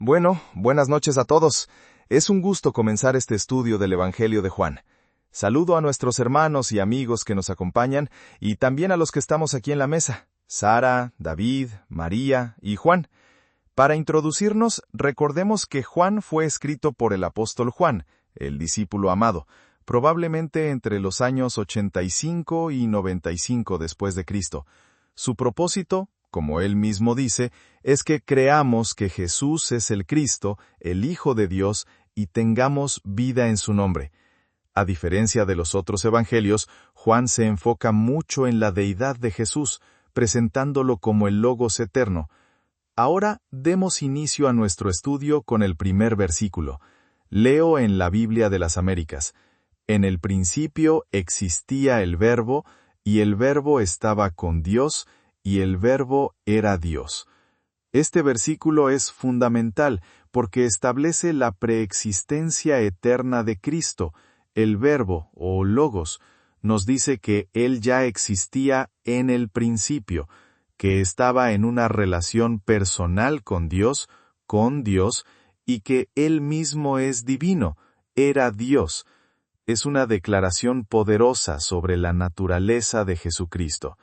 Bueno, buenas noches a todos. Es un gusto comenzar este estudio del Evangelio de Juan. Saludo a nuestros hermanos y amigos que nos acompañan y también a los que estamos aquí en la mesa, Sara, David, María y Juan. Para introducirnos, recordemos que Juan fue escrito por el apóstol Juan, el discípulo amado, probablemente entre los años 85 y 95 después de Cristo. Su propósito, como él mismo dice, es que creamos que Jesús es el Cristo, el Hijo de Dios, y tengamos vida en su nombre. A diferencia de los otros evangelios, Juan se enfoca mucho en la deidad de Jesús, presentándolo como el Logos eterno. Ahora demos inicio a nuestro estudio con el primer versículo. Leo en la Biblia de las Américas. En el principio existía el Verbo, y el Verbo estaba con Dios, y el Verbo era Dios. Este versículo es fundamental porque establece la preexistencia eterna de Cristo. El Verbo, o Logos, nos dice que Él ya existía en el principio, que estaba en una relación personal con Dios, y que Él mismo es divino, era Dios. Es una declaración poderosa sobre la naturaleza de Jesucristo.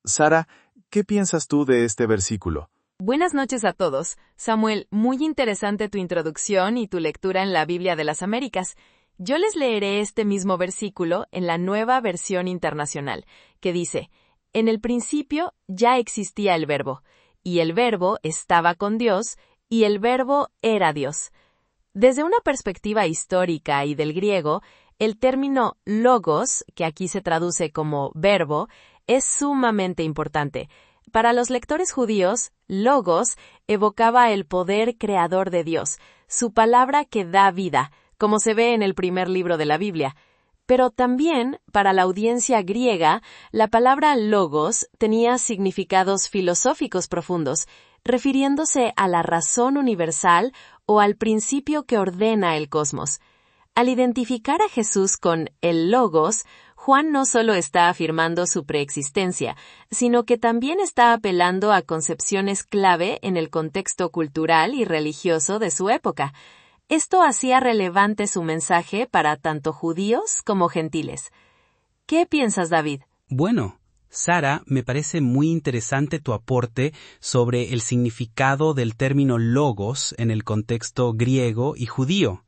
Sara, ¿qué piensas tú de este versículo? Buenas noches a todos. Samuel, muy interesante tu introducción y tu lectura en la Biblia de las Américas. Yo les leeré este mismo versículo en la Nueva Versión Internacional, que dice: En el principio ya existía el Verbo, y el Verbo estaba con Dios, y el Verbo era Dios. Desde una perspectiva histórica y del griego, el término logos, que aquí se traduce como verbo, es sumamente importante. Para los lectores judíos, logos evocaba el poder creador de Dios, su palabra que da vida, como se ve en el primer libro de la Biblia. Pero también, para la audiencia griega, la palabra logos tenía significados filosóficos profundos, refiriéndose a la razón universal o al principio que ordena el cosmos. Al identificar a Jesús con el logos, Juan no solo está afirmando su preexistencia, sino que también está apelando a concepciones clave en el contexto cultural y religioso de su época. Esto hacía relevante su mensaje para tanto judíos como gentiles. ¿Qué piensas, David? Bueno, Sara, me parece muy interesante tu aporte sobre el significado del término logos en el contexto griego y judío.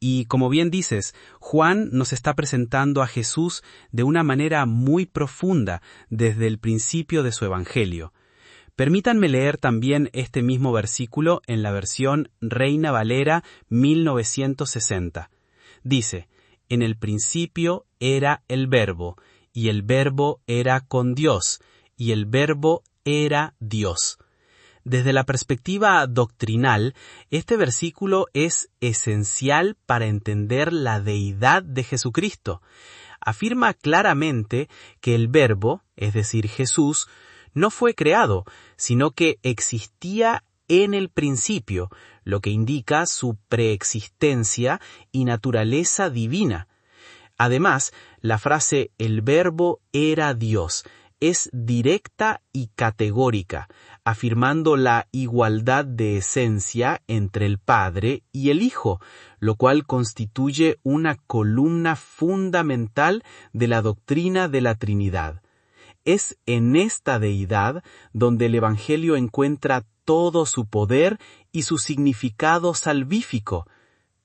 Y como bien dices, Juan nos está presentando a Jesús de una manera muy profunda desde el principio de su evangelio. Permítanme leer también este mismo versículo en la versión Reina Valera 1960. Dice: En el principio era el Verbo, y el Verbo era con Dios, y el Verbo era Dios. Desde la perspectiva doctrinal, este versículo es esencial para entender la deidad de Jesucristo. Afirma claramente que el Verbo, es decir, Jesús, no fue creado, sino que existía en el principio, lo que indica su preexistencia y naturaleza divina. Además, la frase «el Verbo era Dios» es directa y categórica, afirmando la igualdad de esencia entre el Padre y el Hijo, lo cual constituye una columna fundamental de la doctrina de la Trinidad. Es en esta deidad donde el Evangelio encuentra todo su poder y su significado salvífico.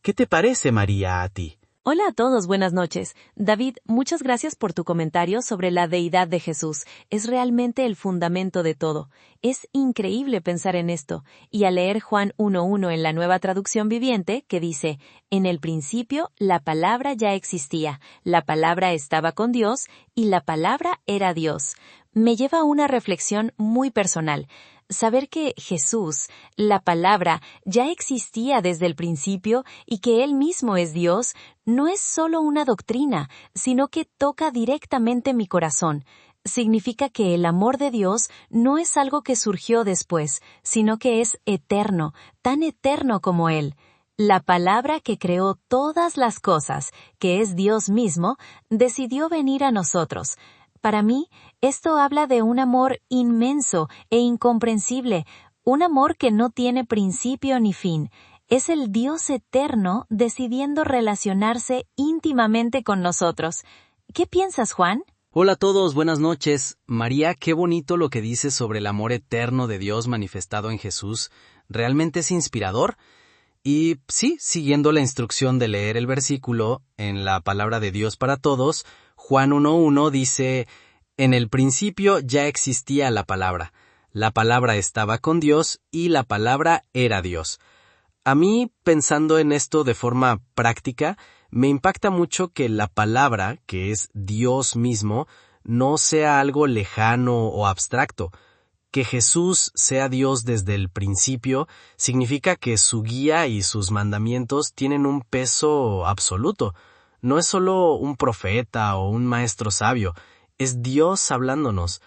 ¿Qué te parece, María, a ti? Hola a todos, buenas noches. David, muchas gracias por tu comentario sobre la deidad de Jesús. Es realmente el fundamento de todo. Es increíble pensar en esto. Y al leer Juan 1:1 en la Nueva Traducción Viviente, que dice: En el principio la palabra ya existía, la palabra estaba con Dios y la palabra era Dios, me lleva a una reflexión muy personal. Saber que Jesús, la palabra, ya existía desde el principio y que Él mismo es Dios, no es solo una doctrina, sino que toca directamente mi corazón. Significa que el amor de Dios no es algo que surgió después, sino que es eterno, tan eterno como Él. La palabra que creó todas las cosas, que es Dios mismo, decidió venir a nosotros. Para mí, esto habla de un amor inmenso e incomprensible, Un amor que no tiene principio ni fin. Es el Dios eterno decidiendo relacionarse íntimamente con nosotros. ¿Qué piensas, Juan? Hola a todos, buenas noches. María, qué bonito lo que dices sobre el amor eterno de Dios manifestado en Jesús. Realmente es inspirador. Y sí, siguiendo la instrucción de leer el versículo en la palabra de Dios para todos, Juan 1:1 dice: En el principio ya existía la palabra estaba con Dios y la palabra era Dios. A mí, pensando en esto de forma práctica, me impacta mucho que la palabra, que es Dios mismo, no sea algo lejano o abstracto. Que Jesús sea Dios desde el principio significa que su guía y sus mandamientos tienen un peso absoluto. No es solo un profeta o un maestro sabio, es Dios hablándonos.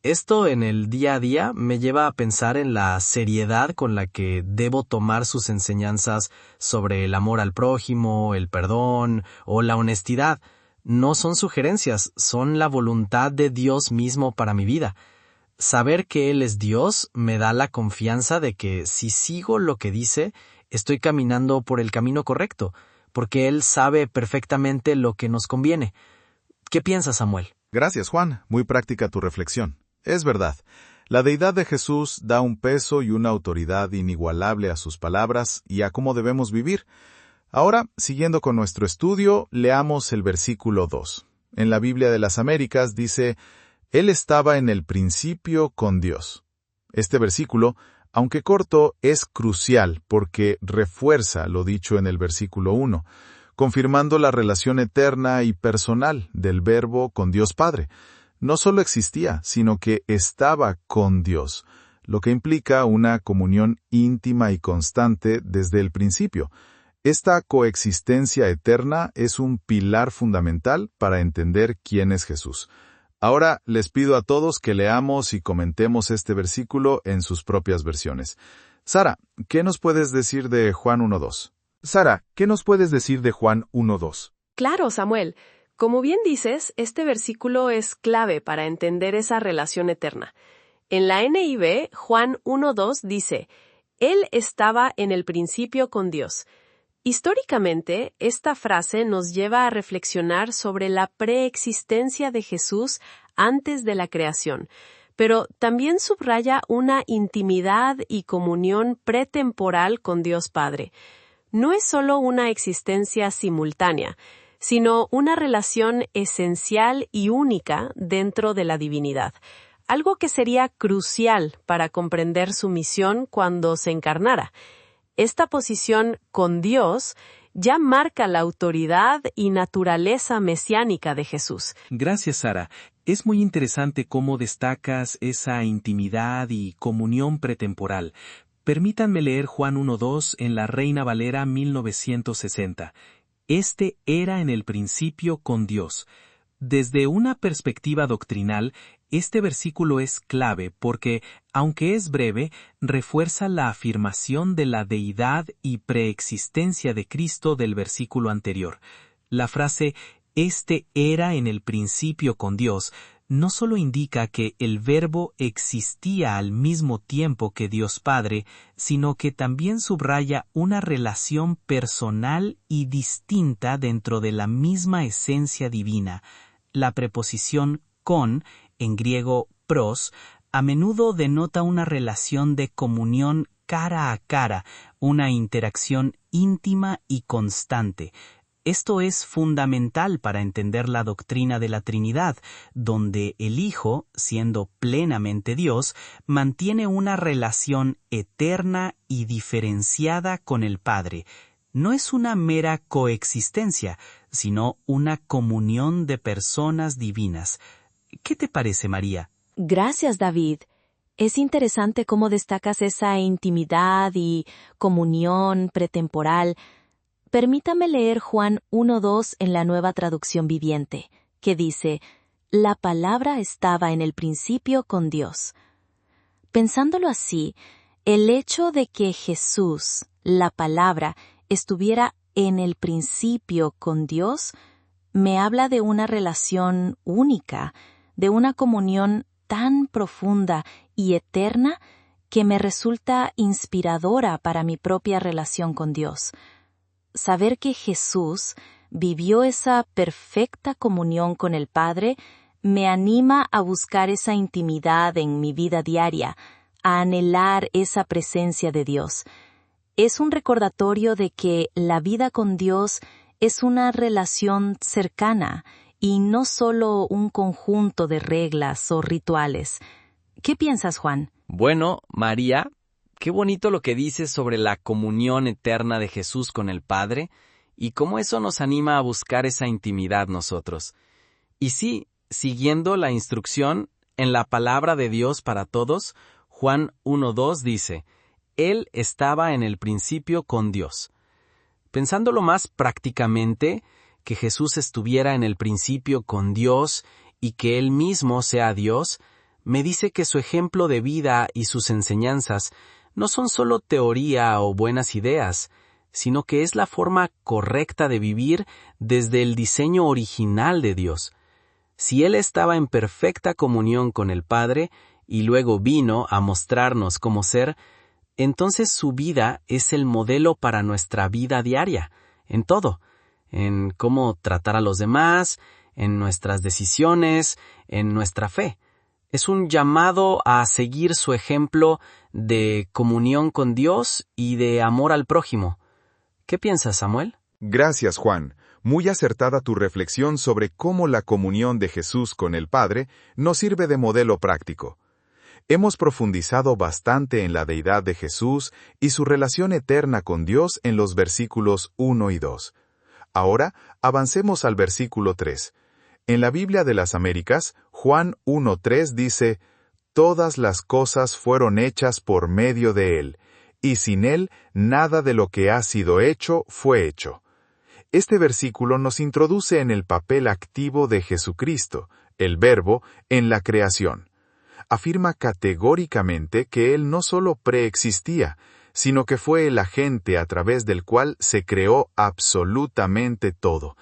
Esto en el día a día me lleva a pensar en la seriedad con la que debo tomar sus enseñanzas sobre el amor al prójimo, el perdón o la honestidad. No son sugerencias, son la voluntad de Dios mismo para mi vida. Saber que Él es Dios me da la confianza de que si sigo lo que dice, estoy caminando por el camino correcto, porque Él sabe perfectamente lo que nos conviene. ¿Qué piensas, Samuel? Gracias, Juan. Muy práctica tu reflexión. Es verdad, la deidad de Jesús da un peso y una autoridad inigualable a sus palabras y a cómo debemos vivir. Ahora, siguiendo con nuestro estudio, leamos el versículo 2. En la Biblia de las Américas dice: Él estaba en el principio con Dios. Este versículo, aunque corto, es crucial porque refuerza lo dicho en el versículo 1, confirmando la relación eterna y personal del Verbo con Dios Padre. No solo existía, sino que estaba con Dios, lo que implica una comunión íntima y constante desde el principio. Esta coexistencia eterna es un pilar fundamental para entender quién es Jesús. Ahora les pido a todos que leamos y comentemos este versículo en sus propias versiones. Sara, ¿qué nos puedes decir de Juan 1:2? Sara, ¿qué nos puedes decir de Juan 1:2? Claro, Samuel. Como bien dices, este versículo es clave para entender esa relación eterna. En la NIV, Juan 1:2 dice: Él estaba en el principio con Dios. Históricamente, esta frase nos lleva a reflexionar sobre la preexistencia de Jesús antes de la creación, pero también subraya una intimidad y comunión pretemporal con Dios Padre. No es solo una existencia simultánea, sino una relación esencial y única dentro de la divinidad, algo que sería crucial para comprender su misión cuando se encarnara. Esta posición con Dios ya marca la autoridad y naturaleza mesiánica de Jesús. Gracias, Sara. Es muy interesante cómo destacas esa intimidad y comunión pretemporal. Permítanme leer Juan 1:2 en la Reina Valera 1960. Este era en el principio con Dios. Desde una perspectiva doctrinal, este versículo es clave porque, aunque es breve, refuerza la afirmación de la deidad y preexistencia de Cristo del versículo anterior. La frase «Este era en el principio con Dios» no solo indica que el Verbo existía al mismo tiempo que Dios Padre, sino que también subraya una relación personal y distinta dentro de la misma esencia divina. La preposición con, en griego pros, a menudo denota una relación de comunión cara a cara, una interacción íntima y constante. Esto es fundamental para entender la doctrina de la Trinidad, donde el Hijo, siendo plenamente Dios, mantiene una relación eterna y diferenciada con el Padre. No es una mera coexistencia, sino una comunión de personas divinas. ¿Qué te parece, María? Gracias, David. Es interesante cómo destacas esa intimidad y comunión pretemporal. Permítame leer Juan 1:2 en la Nueva Traducción Viviente, que dice: La palabra estaba en el principio con Dios. Pensándolo así, el hecho de que Jesús, la palabra, estuviera en el principio con Dios, me habla de una relación única, de una comunión tan profunda y eterna que me resulta inspiradora para mi propia relación con Dios. Saber que Jesús vivió esa perfecta comunión con el Padre me anima a buscar esa intimidad en mi vida diaria, a anhelar esa presencia de Dios. Es un recordatorio de que la vida con Dios es una relación cercana y no solo un conjunto de reglas o rituales. ¿Qué piensas, Juan? Bueno, María, qué bonito lo que dices sobre la comunión eterna de Jesús con el Padre y cómo eso nos anima a buscar esa intimidad nosotros. Y sí, siguiendo la instrucción en la palabra de Dios para todos, Juan 1:2 dice, Él estaba en el principio con Dios. Pensándolo más prácticamente, que Jesús estuviera en el principio con Dios y que Él mismo sea Dios, me dice que su ejemplo de vida y sus enseñanzas no son solo teoría o buenas ideas, sino que es la forma correcta de vivir desde el diseño original de Dios. Si Él estaba en perfecta comunión con el Padre y luego vino a mostrarnos cómo ser, entonces su vida es el modelo para nuestra vida diaria, en todo, en cómo tratar a los demás, en nuestras decisiones, en nuestra fe. Es un llamado a seguir su ejemplo de comunión con Dios y de amor al prójimo. ¿Qué piensas, Samuel? Gracias, Juan. Muy acertada tu reflexión sobre cómo la comunión de Jesús con el Padre nos sirve de modelo práctico. Hemos profundizado bastante en la deidad de Jesús y su relación eterna con Dios en los versículos 1 y 2. Ahora, avancemos al versículo 3. En la Biblia de las Américas, Juan 1:3 dice, «Todas las cosas fueron hechas por medio de Él, y sin Él nada de lo que ha sido hecho fue hecho». Este versículo nos introduce en el papel activo de Jesucristo, el Verbo, en la creación. Afirma categóricamente que Él no solo preexistía, sino que fue el agente a través del cual se creó absolutamente todo.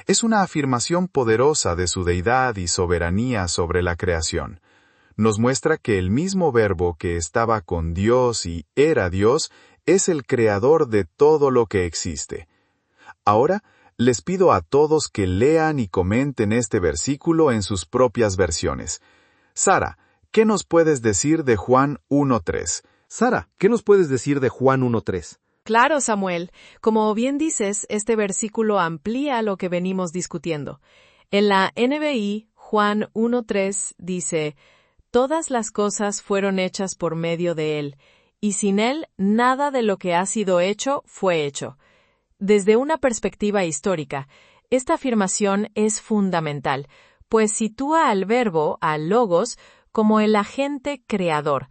Es una afirmación poderosa de su deidad y soberanía sobre la creación. Nos muestra que el mismo Verbo que estaba con Dios y era Dios es el creador de todo lo que existe. Ahora, les pido a todos que lean y comenten este versículo en sus propias versiones. Sara, ¿qué nos puedes decir de Juan 1:3? Sara, ¿qué nos puedes decir de Juan 1:3? Claro, Samuel. Como bien dices, este versículo amplía lo que venimos discutiendo. En la NBI, Juan 1:3 dice, «Todas las cosas fueron hechas por medio de Él, y sin Él nada de lo que ha sido hecho fue hecho». Desde una perspectiva histórica, esta afirmación es fundamental, pues sitúa al verbo, al logos, como el agente creador.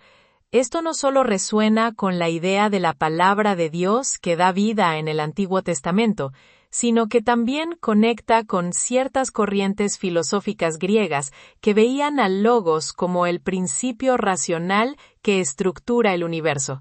Esto no solo resuena con la idea de la palabra de Dios que da vida en el Antiguo Testamento, sino que también conecta con ciertas corrientes filosóficas griegas que veían al logos como el principio racional que estructura el universo.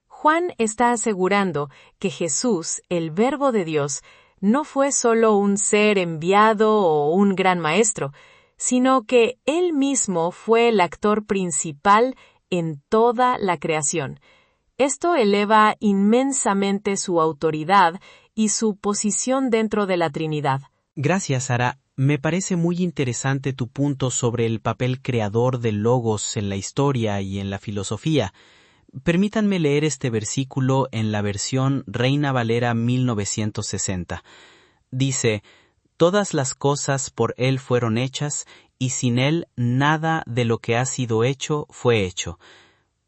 Juan está asegurando que Jesús, el Verbo de Dios, no fue solo un ser enviado o un gran maestro, sino que Él mismo fue el actor principal en toda la creación. Esto eleva inmensamente su autoridad y su posición dentro de la Trinidad. Gracias, Sara. Me parece muy interesante tu punto sobre el papel creador del Logos en la historia y en la filosofía. Permítanme leer este versículo en la versión Reina Valera 1960. Dice, «Todas las cosas por Él fueron hechas, y sin Él nada de lo que ha sido hecho fue hecho».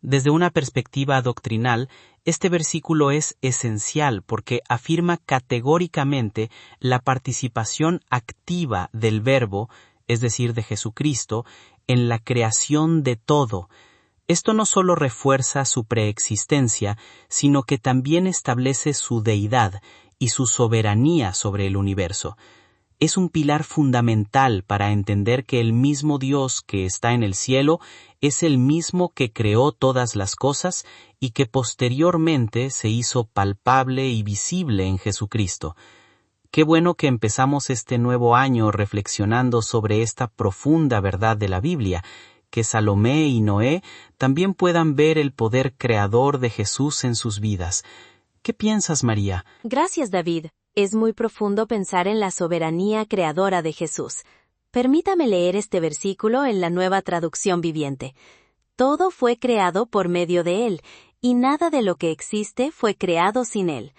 Desde una perspectiva doctrinal, este versículo es esencial porque afirma categóricamente la participación activa del Verbo, es decir, de Jesucristo, en la creación de todo. Esto no solo refuerza su preexistencia, sino que también establece su deidad y su soberanía sobre el universo. Es un pilar fundamental para entender que el mismo Dios que está en el cielo es el mismo que creó todas las cosas y que posteriormente se hizo palpable y visible en Jesucristo. Qué bueno que empezamos este nuevo año reflexionando sobre esta profunda verdad de la Biblia, que Salomé y Noé también puedan ver el poder creador de Jesús en sus vidas. ¿Qué piensas, María? Gracias, David. Es muy profundo pensar en la soberanía creadora de Jesús. Permítame leer este versículo en la Nueva Traducción Viviente. Todo fue creado por medio de Él, y nada de lo que existe fue creado sin Él.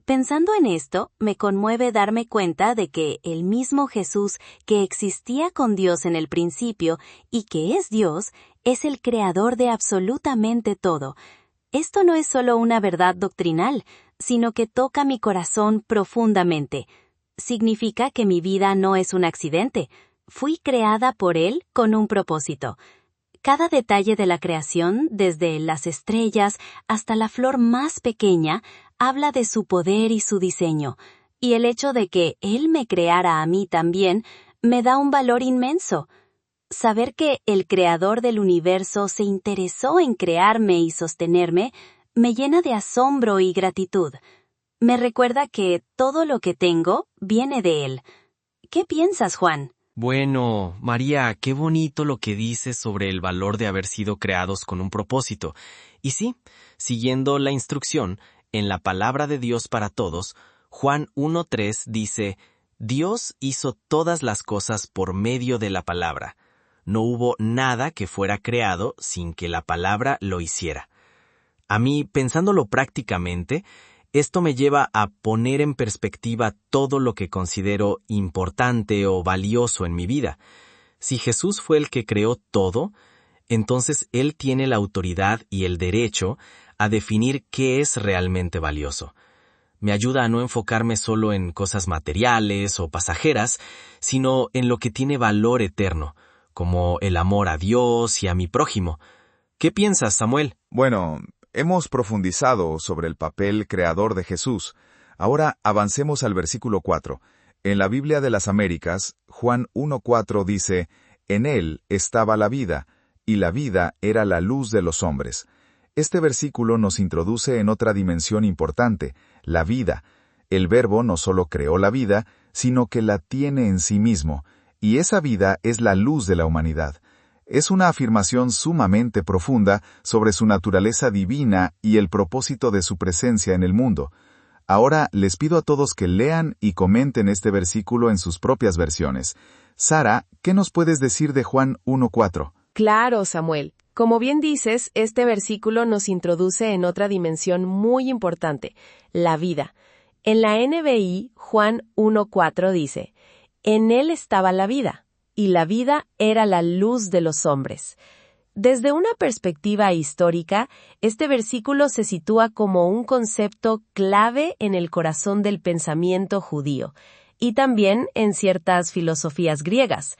Pensando en esto, me conmueve darme cuenta de que el mismo Jesús que existía con Dios en el principio y que es Dios, es el creador de absolutamente todo. Esto no es solo una verdad doctrinal, sino que toca mi corazón profundamente. Significa que mi vida no es un accidente. Fui creada por Él con un propósito. Cada detalle de la creación, desde las estrellas hasta la flor más pequeña, habla de su poder y su diseño. Y el hecho de que Él me creara a mí también, me da un valor inmenso. Saber que el creador del universo se interesó en crearme y sostenerme, me llena de asombro y gratitud. Me recuerda que todo lo que tengo viene de Él. ¿Qué piensas, Juan? Bueno, María, qué bonito lo que dices sobre el valor de haber sido creados con un propósito. Y sí, siguiendo la instrucción, en la palabra de Dios para todos, Juan 1:3 dice, Dios hizo todas las cosas por medio de la palabra. No hubo nada que fuera creado sin que la palabra lo hiciera. A mí, pensándolo prácticamente, esto me lleva a poner en perspectiva todo lo que considero importante o valioso en mi vida. Si Jesús fue el que creó todo, entonces Él tiene la autoridad y el derecho a definir qué es realmente valioso. Me ayuda a no enfocarme solo en cosas materiales o pasajeras, sino en lo que tiene valor eterno, como el amor a Dios y a mi prójimo. ¿Qué piensas, Samuel? Bueno, hemos profundizado sobre el papel creador de Jesús. Ahora avancemos al versículo 4. En la Biblia de las Américas, Juan 1:4 dice, «En él estaba la vida, y la vida era la luz de los hombres». Este versículo nos introduce en otra dimensión importante, la vida. El Verbo no solo creó la vida, sino que la tiene en sí mismo, y esa vida es la luz de la humanidad. Es una afirmación sumamente profunda sobre su naturaleza divina y el propósito de su presencia en el mundo. Ahora les pido a todos que lean y comenten este versículo en sus propias versiones. Sara, ¿qué nos puedes decir de Juan 1:4? Claro, Samuel. Como bien dices, este versículo nos introduce en otra dimensión muy importante, la vida. En la NBI, Juan 1:4 dice, «En él estaba la vida, y la vida era la luz de los hombres». Desde una perspectiva histórica, este versículo se sitúa como un concepto clave en el corazón del pensamiento judío, y también en ciertas filosofías griegas.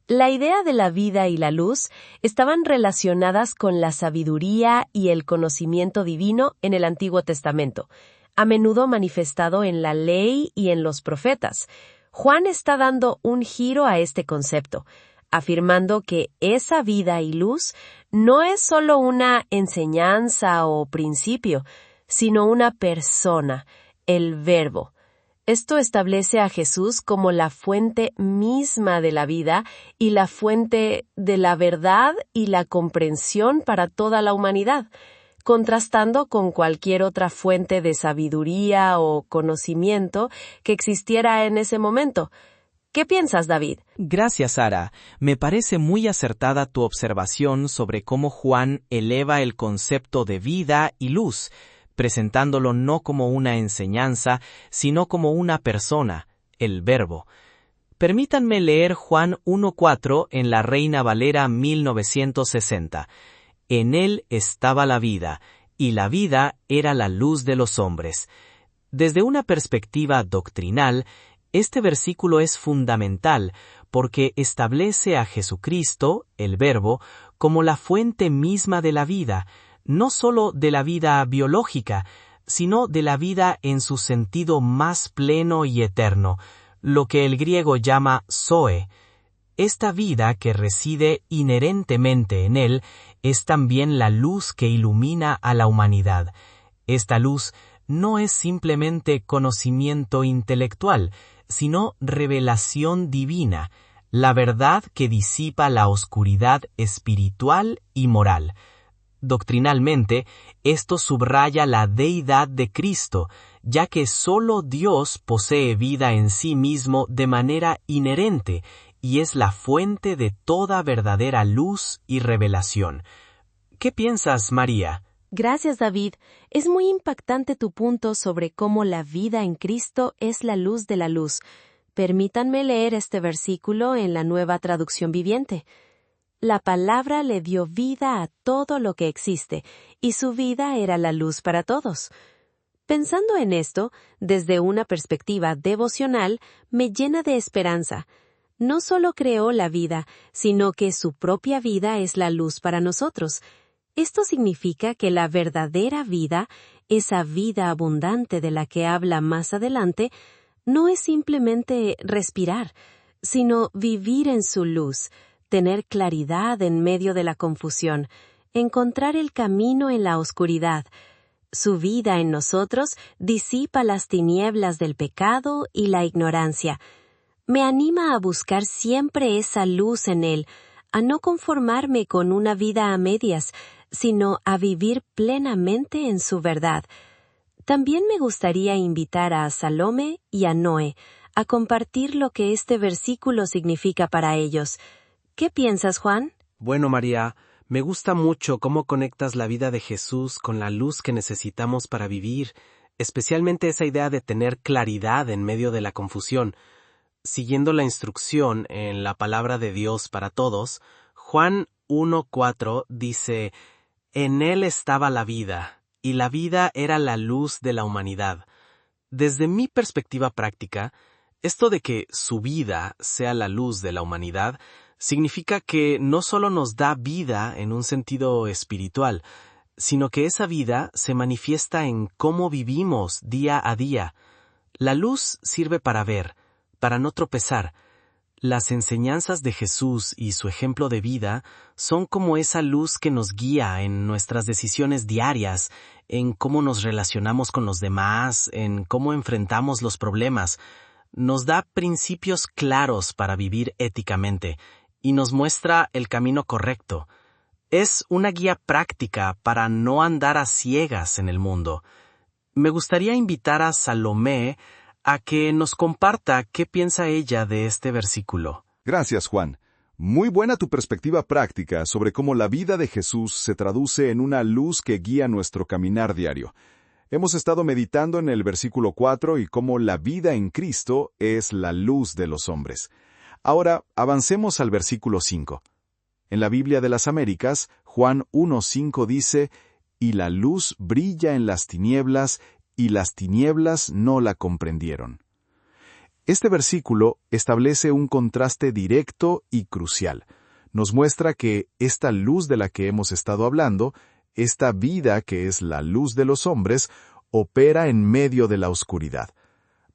La idea de la vida y la luz estaban relacionadas con la sabiduría y el conocimiento divino en el Antiguo Testamento, a menudo manifestado en la ley y en los profetas. Juan está dando un giro a este concepto, afirmando que esa vida y luz no es solo una enseñanza o principio, sino una persona, el Verbo. Esto establece a Jesús como la fuente misma de la vida y la fuente de la verdad y la comprensión para toda la humanidad, contrastando con cualquier otra fuente de sabiduría o conocimiento que existiera en ese momento. ¿Qué piensas, David? Gracias, Sara. Me parece muy acertada tu observación sobre cómo Juan eleva el concepto de vida y luz, presentándolo no como una enseñanza, sino como una persona, el Verbo. Permítanme leer Juan 1:4 en la Reina Valera 1960. En él estaba la vida, y la vida era la luz de los hombres. Desde una perspectiva doctrinal, este versículo es fundamental porque establece a Jesucristo, el Verbo, como la fuente misma de la vida, no solo de la vida biológica, sino de la vida en su sentido más pleno y eterno, lo que el griego llama zoe. Esta vida que reside inherentemente en él es también la luz que ilumina a la humanidad. Esta luz no es simplemente conocimiento intelectual, sino revelación divina, la verdad que disipa la oscuridad espiritual y moral. Doctrinalmente, esto subraya la deidad de Cristo, ya que solo Dios posee vida en sí mismo de manera inherente y es la fuente de toda verdadera luz y revelación. ¿Qué piensas, María? Gracias, David. Es muy impactante tu punto sobre cómo la vida en Cristo es la luz de la luz. Permítanme leer este versículo en la Nueva Traducción Viviente. La palabra le dio vida a todo lo que existe, y su vida era la luz para todos. Pensando en esto, desde una perspectiva devocional, me llena de esperanza. No solo creó la vida, sino que su propia vida es la luz para nosotros. Esto significa que la verdadera vida, esa vida abundante de la que habla más adelante, no es simplemente respirar, sino vivir en su luz, tener claridad en medio de la confusión, encontrar el camino en la oscuridad. Su vida en nosotros disipa las tinieblas del pecado y la ignorancia. Me anima a buscar siempre esa luz en Él, a no conformarme con una vida a medias, sino a vivir plenamente en su verdad. También me gustaría invitar a Salome y a Noé a compartir lo que este versículo significa para ellos. ¿Qué piensas, Juan? Bueno, María, me gusta mucho cómo conectas la vida de Jesús con la luz que necesitamos para vivir, especialmente esa idea de tener claridad en medio de la confusión. Siguiendo la instrucción en la palabra de Dios para todos, Juan 1:4 dice: «En él estaba la vida, y la vida era la luz de la humanidad». Desde mi perspectiva práctica, esto de que su vida sea la luz de la humanidad significa que no solo nos da vida en un sentido espiritual, sino que esa vida se manifiesta en cómo vivimos día a día. La luz sirve para ver, para no tropezar. Las enseñanzas de Jesús y su ejemplo de vida son como esa luz que nos guía en nuestras decisiones diarias, en cómo nos relacionamos con los demás, en cómo enfrentamos los problemas. Nos da principios claros para vivir éticamente y nos muestra el camino correcto. Es una guía práctica para no andar a ciegas en el mundo. Me gustaría invitar a Salomé a que nos comparta qué piensa ella de este versículo. Gracias, Juan. Muy buena tu perspectiva práctica sobre cómo la vida de Jesús se traduce en una luz que guía nuestro caminar diario. Hemos estado meditando en el versículo 4 y cómo la vida en Cristo es la luz de los hombres. Ahora, avancemos al versículo 5. En la Biblia de las Américas, Juan 1:5 dice: «Y la luz brilla en las tinieblas, y las tinieblas no la comprendieron». Este versículo establece un contraste directo y crucial. Nos muestra que esta luz de la que hemos estado hablando, esta vida que es la luz de los hombres, opera en medio de la oscuridad.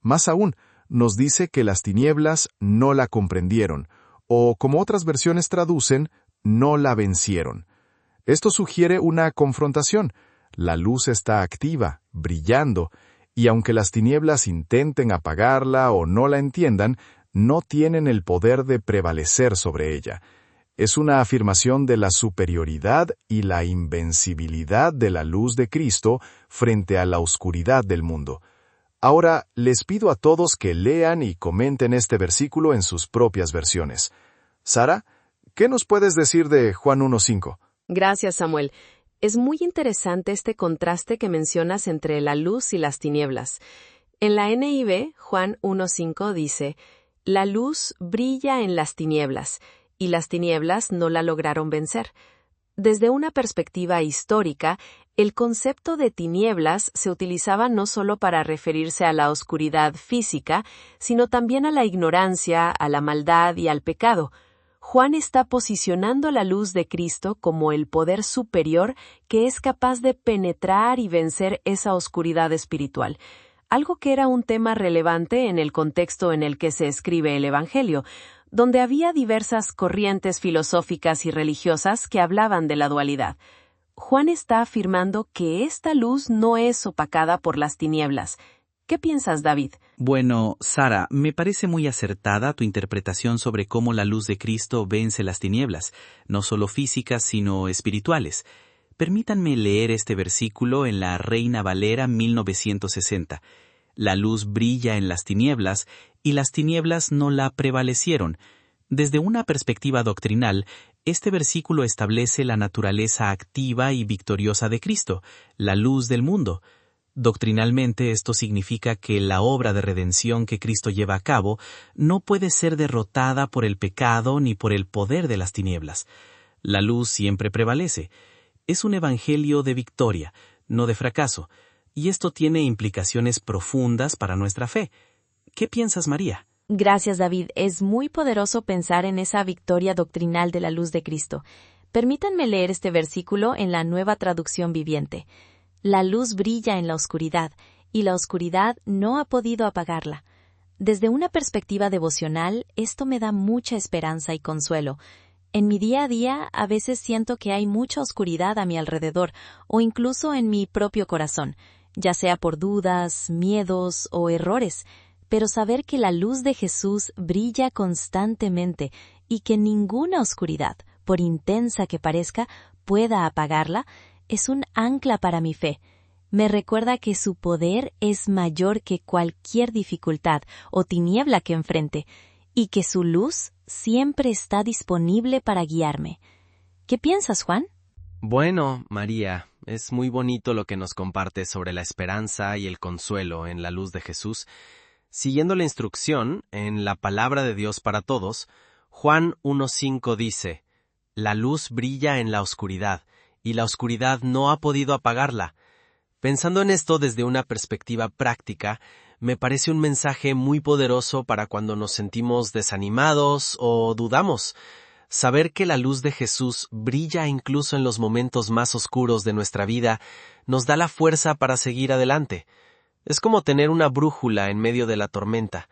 Más aún, nos dice que las tinieblas no la comprendieron, o como otras versiones traducen, no la vencieron. Esto sugiere una confrontación. La luz está activa, brillando, y aunque las tinieblas intenten apagarla o no la entiendan, no tienen el poder de prevalecer sobre ella. Es una afirmación de la superioridad y la invencibilidad de la luz de Cristo frente a la oscuridad del mundo. Ahora, les pido a todos que lean y comenten este versículo en sus propias versiones. Sara, ¿qué nos puedes decir de Juan 1:5? Gracias, Samuel. Es muy interesante este contraste que mencionas entre la luz y las tinieblas. En la NIV, Juan 1:5 dice: «La luz brilla en las tinieblas, y las tinieblas no la lograron vencer». Desde una perspectiva histórica, el concepto de tinieblas se utilizaba no solo para referirse a la oscuridad física, sino también a la ignorancia, a la maldad y al pecado. Juan está posicionando la luz de Cristo como el poder superior que es capaz de penetrar y vencer esa oscuridad espiritual, algo que era un tema relevante en el contexto en el que se escribe el Evangelio, donde había diversas corrientes filosóficas y religiosas que hablaban de la dualidad. Juan está afirmando que esta luz no es opacada por las tinieblas. ¿Qué piensas, David? Bueno, Sara, me parece muy acertada tu interpretación sobre cómo la luz de Cristo vence las tinieblas, no solo físicas, sino espirituales. Permítanme leer este versículo en la Reina Valera 1960. La luz brilla en las tinieblas, y las tinieblas no la prevalecieron. Desde una perspectiva doctrinal, este versículo establece la naturaleza activa y victoriosa de Cristo, la luz del mundo. Doctrinalmente, esto significa que la obra de redención que Cristo lleva a cabo no puede ser derrotada por el pecado ni por el poder de las tinieblas. La luz siempre prevalece. Es un evangelio de victoria, no de fracaso, y esto tiene implicaciones profundas para nuestra fe. ¿Qué piensas, María? Gracias, David. Es muy poderoso pensar en esa victoria doctrinal de la luz de Cristo. Permítanme leer este versículo en la Nueva Traducción Viviente. La luz brilla en la oscuridad, y la oscuridad no ha podido apagarla. Desde una perspectiva devocional, esto me da mucha esperanza y consuelo. En mi día a día, a veces siento que hay mucha oscuridad a mi alrededor, o incluso en mi propio corazón, ya sea por dudas, miedos o errores. Pero saber que la luz de Jesús brilla constantemente y que ninguna oscuridad, por intensa que parezca, pueda apagarla, es un ancla para mi fe. Me recuerda que su poder es mayor que cualquier dificultad o tiniebla que enfrente, y que su luz siempre está disponible para guiarme. ¿Qué piensas, Juan? Bueno, María, es muy bonito lo que nos compartes sobre la esperanza y el consuelo en la luz de Jesús. Siguiendo la instrucción en la palabra de Dios para todos, Juan 1:5 dice: «La luz brilla en la oscuridad, y la oscuridad no ha podido apagarla». Pensando en esto desde una perspectiva práctica, me parece un mensaje muy poderoso para cuando nos sentimos desanimados o dudamos. Saber que la luz de Jesús brilla incluso en los momentos más oscuros de nuestra vida nos da la fuerza para seguir adelante. Es como tener una brújula en medio de la tormenta.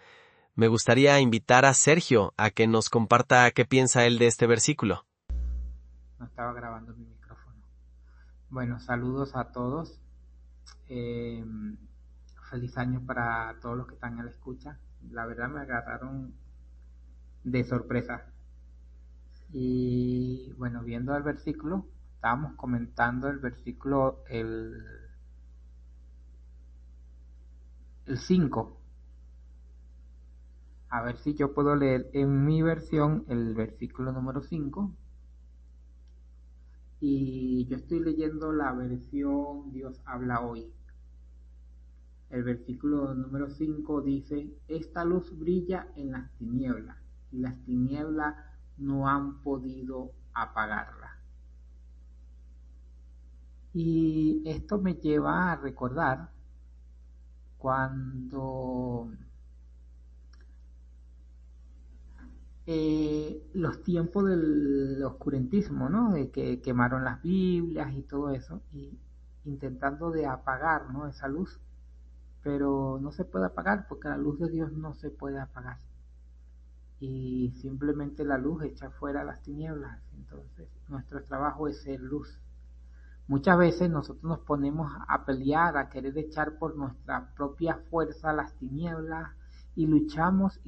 Me gustaría invitar a Sergio a que nos comparta qué piensa él de este versículo. No estaba grabando mi micrófono. Bueno, saludos a todos. Feliz año para todos los que están a la escucha. La verdad me agarraron de sorpresa. Y bueno, viendo el versículo, estábamos comentando el versículo, el 5. A ver si yo puedo leer en mi versión el versículo número 5. Y yo estoy leyendo la versión Dios habla hoy. El versículo número 5 dice: «Esta luz brilla en las tinieblas, y las tinieblas no han podido apagarla». Y esto me lleva a recordar cuando los tiempos del oscurantismo, ¿no? De que quemaron las Biblias y todo eso, y intentando de apagar, ¿no?, esa luz. Pero no se puede apagar porque la luz de Dios no se puede apagar. Y simplemente la luz echa fuera las tinieblas. Entonces, nuestro trabajo es ser luz. Muchas veces nosotros nos ponemos a pelear, a querer echar por nuestra propia fuerza las tinieblas, y luchamos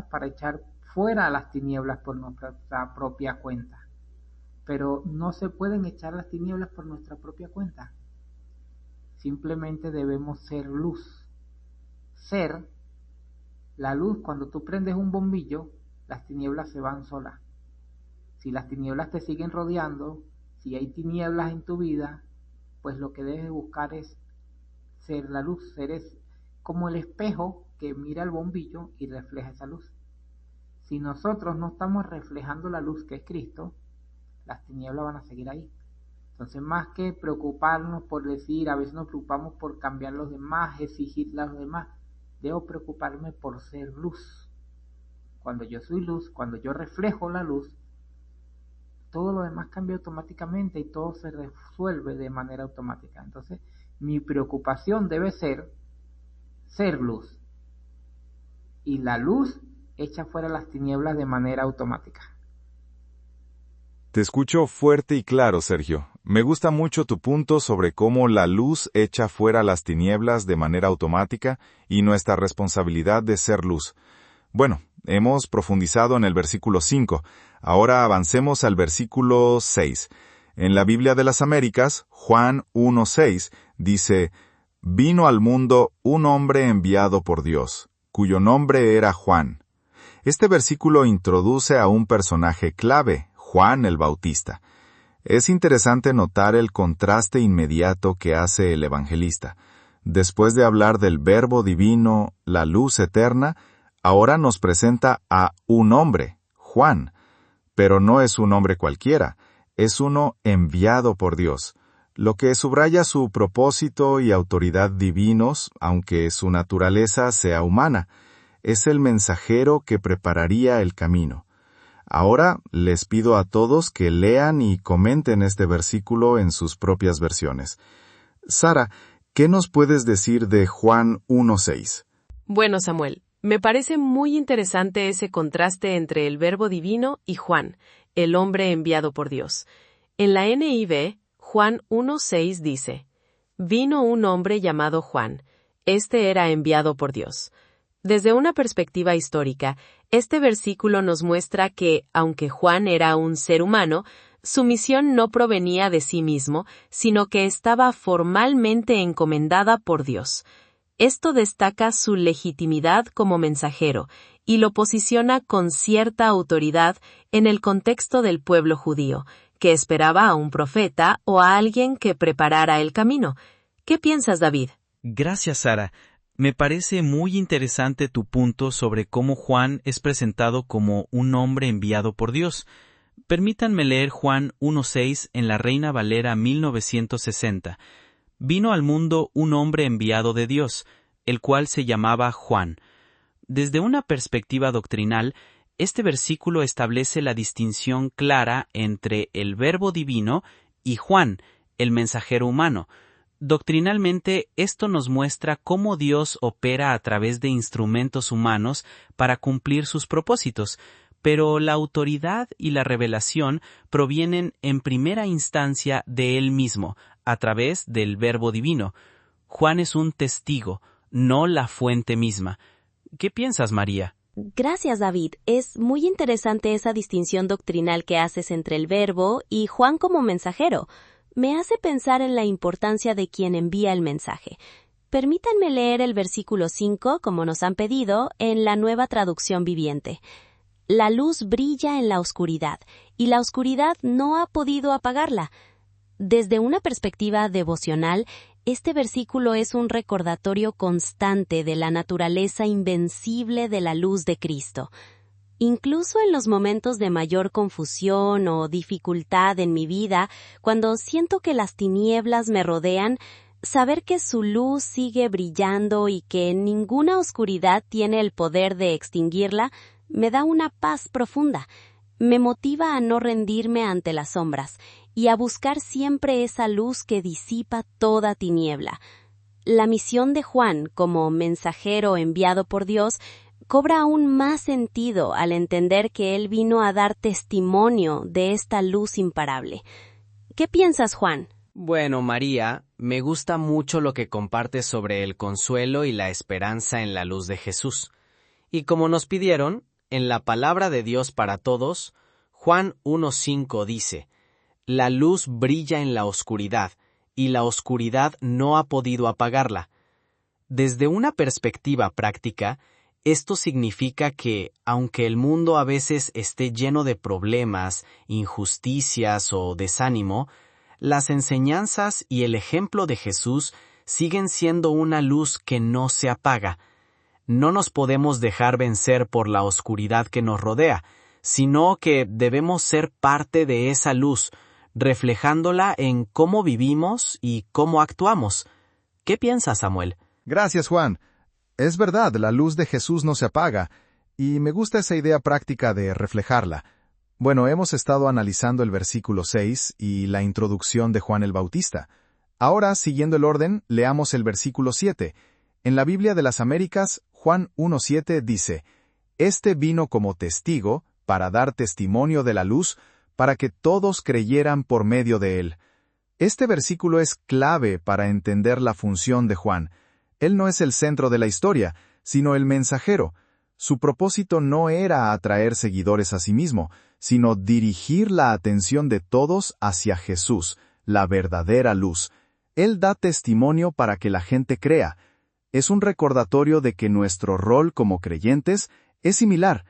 para echar fuera las tinieblas por nuestra propia cuenta. Pero no se pueden echar las tinieblas por nuestra propia cuenta. Simplemente debemos ser luz. Ser la luz. Cuando tú prendes un bombillo, las tinieblas se van solas. Si las tinieblas te siguen rodeando, si hay tinieblas en tu vida, pues lo que debes buscar es ser la luz. Ser es como el espejo que mira el bombillo y refleja esa luz. Si nosotros no estamos reflejando la luz que es Cristo, las tinieblas van a seguir ahí. Entonces, más que preocuparnos por decir, a veces nos preocupamos por cambiar a los demás, exigirle a los demás, debo preocuparme por ser luz. Cuando yo soy luz, cuando yo reflejo la luz, todo lo demás cambia automáticamente y todo se resuelve de manera automática. Entonces, mi preocupación debe ser luz. Y la luz echa fuera las tinieblas de manera automática. Te escucho fuerte y claro, Sergio. Me gusta mucho tu punto sobre cómo la luz echa fuera las tinieblas de manera automática y nuestra responsabilidad de ser luz. Bueno, hemos profundizado en el versículo 5. Ahora avancemos al versículo 6. En la Biblia de las Américas, Juan 1:6 dice: «Vino al mundo un hombre enviado por Dios, cuyo nombre era Juan». Este versículo introduce a un personaje clave, Juan el Bautista. Es interesante notar el contraste inmediato que hace el evangelista. Después de hablar del Verbo divino, la luz eterna, ahora nos presenta a un hombre, Juan. Pero no es un hombre cualquiera, es uno enviado por Dios, lo que subraya su propósito y autoridad divinos, aunque su naturaleza sea humana. Es el mensajero que prepararía el camino. Ahora les pido a todos que lean y comenten este versículo en sus propias versiones. Sara, ¿qué nos puedes decir de Juan 1:6? Bueno, Samuel, me parece muy interesante ese contraste entre el Verbo divino y Juan, el hombre enviado por Dios. En la NIV, Juan 1:6 dice: «Vino un hombre llamado Juan. Este era enviado por Dios». Desde una perspectiva histórica, este versículo nos muestra que, aunque Juan era un ser humano, su misión no provenía de sí mismo, sino que estaba formalmente encomendada por Dios. Esto destaca su legitimidad como mensajero y lo posiciona con cierta autoridad en el contexto del pueblo judío, que esperaba a un profeta o a alguien que preparara el camino. ¿Qué piensas, David? Gracias, Sara. Me parece muy interesante tu punto sobre cómo Juan es presentado como un hombre enviado por Dios. Permítanme leer Juan 1:6 en la Reina Valera 1960. Vino al mundo un hombre enviado de Dios, el cual se llamaba Juan. Desde una perspectiva doctrinal, este versículo establece la distinción clara entre el Verbo divino y Juan, el mensajero humano. Doctrinalmente, esto nos muestra cómo Dios opera a través de instrumentos humanos para cumplir sus propósitos, pero la autoridad y la revelación provienen en primera instancia de Él mismo, a través del Verbo divino. Juan es un testigo, no la fuente misma. ¿Qué piensas, María? Gracias, David. Es muy interesante esa distinción doctrinal que haces entre el Verbo y Juan como mensajero. Me hace pensar en la importancia de quien envía el mensaje. Permítanme leer el versículo 5, como nos han pedido, en la Nueva Traducción Viviente. La luz brilla en la oscuridad, y la oscuridad no ha podido apagarla. Desde una perspectiva devocional, este versículo es un recordatorio constante de la naturaleza invencible de la luz de Cristo. Incluso en los momentos de mayor confusión o dificultad en mi vida, cuando siento que las tinieblas me rodean, saber que su luz sigue brillando y que ninguna oscuridad tiene el poder de extinguirla, me da una paz profunda. Me motiva a no rendirme ante las sombras y a buscar siempre esa luz que disipa toda tiniebla. La misión de Juan, como mensajero enviado por Dios, cobra aún más sentido al entender que él vino a dar testimonio de esta luz imparable. ¿Qué piensas, Juan? Bueno, María, me gusta mucho lo que compartes sobre el consuelo y la esperanza en la luz de Jesús. Y como nos pidieron, en la palabra de Dios para todos, Juan 1:5 dice: «La luz brilla en la oscuridad, y la oscuridad no ha podido apagarla». Desde una perspectiva práctica, esto significa que, aunque el mundo a veces esté lleno de problemas, injusticias o desánimo, las enseñanzas y el ejemplo de Jesús siguen siendo una luz que no se apaga. No nos podemos dejar vencer por la oscuridad que nos rodea, sino que debemos ser parte de esa luz, reflejándola en cómo vivimos y cómo actuamos. ¿Qué piensas, Samuel? Gracias, Juan. Es verdad, la luz de Jesús no se apaga, y me gusta esa idea práctica de reflejarla. Bueno, hemos estado analizando el versículo 6 y la introducción de Juan el Bautista. Ahora, siguiendo el orden, leamos el versículo 7. En la Biblia de las Américas, Juan 1:7 dice: «Este vino como testigo para dar testimonio de la luz, para que todos creyeran por medio de él». Este versículo es clave para entender la función de Juan. Él no es el centro de la historia, sino el mensajero. Su propósito no era atraer seguidores a sí mismo, sino dirigir la atención de todos hacia Jesús, la verdadera luz. Él da testimonio para que la gente crea. Es un recordatorio de que nuestro rol como creyentes es similar,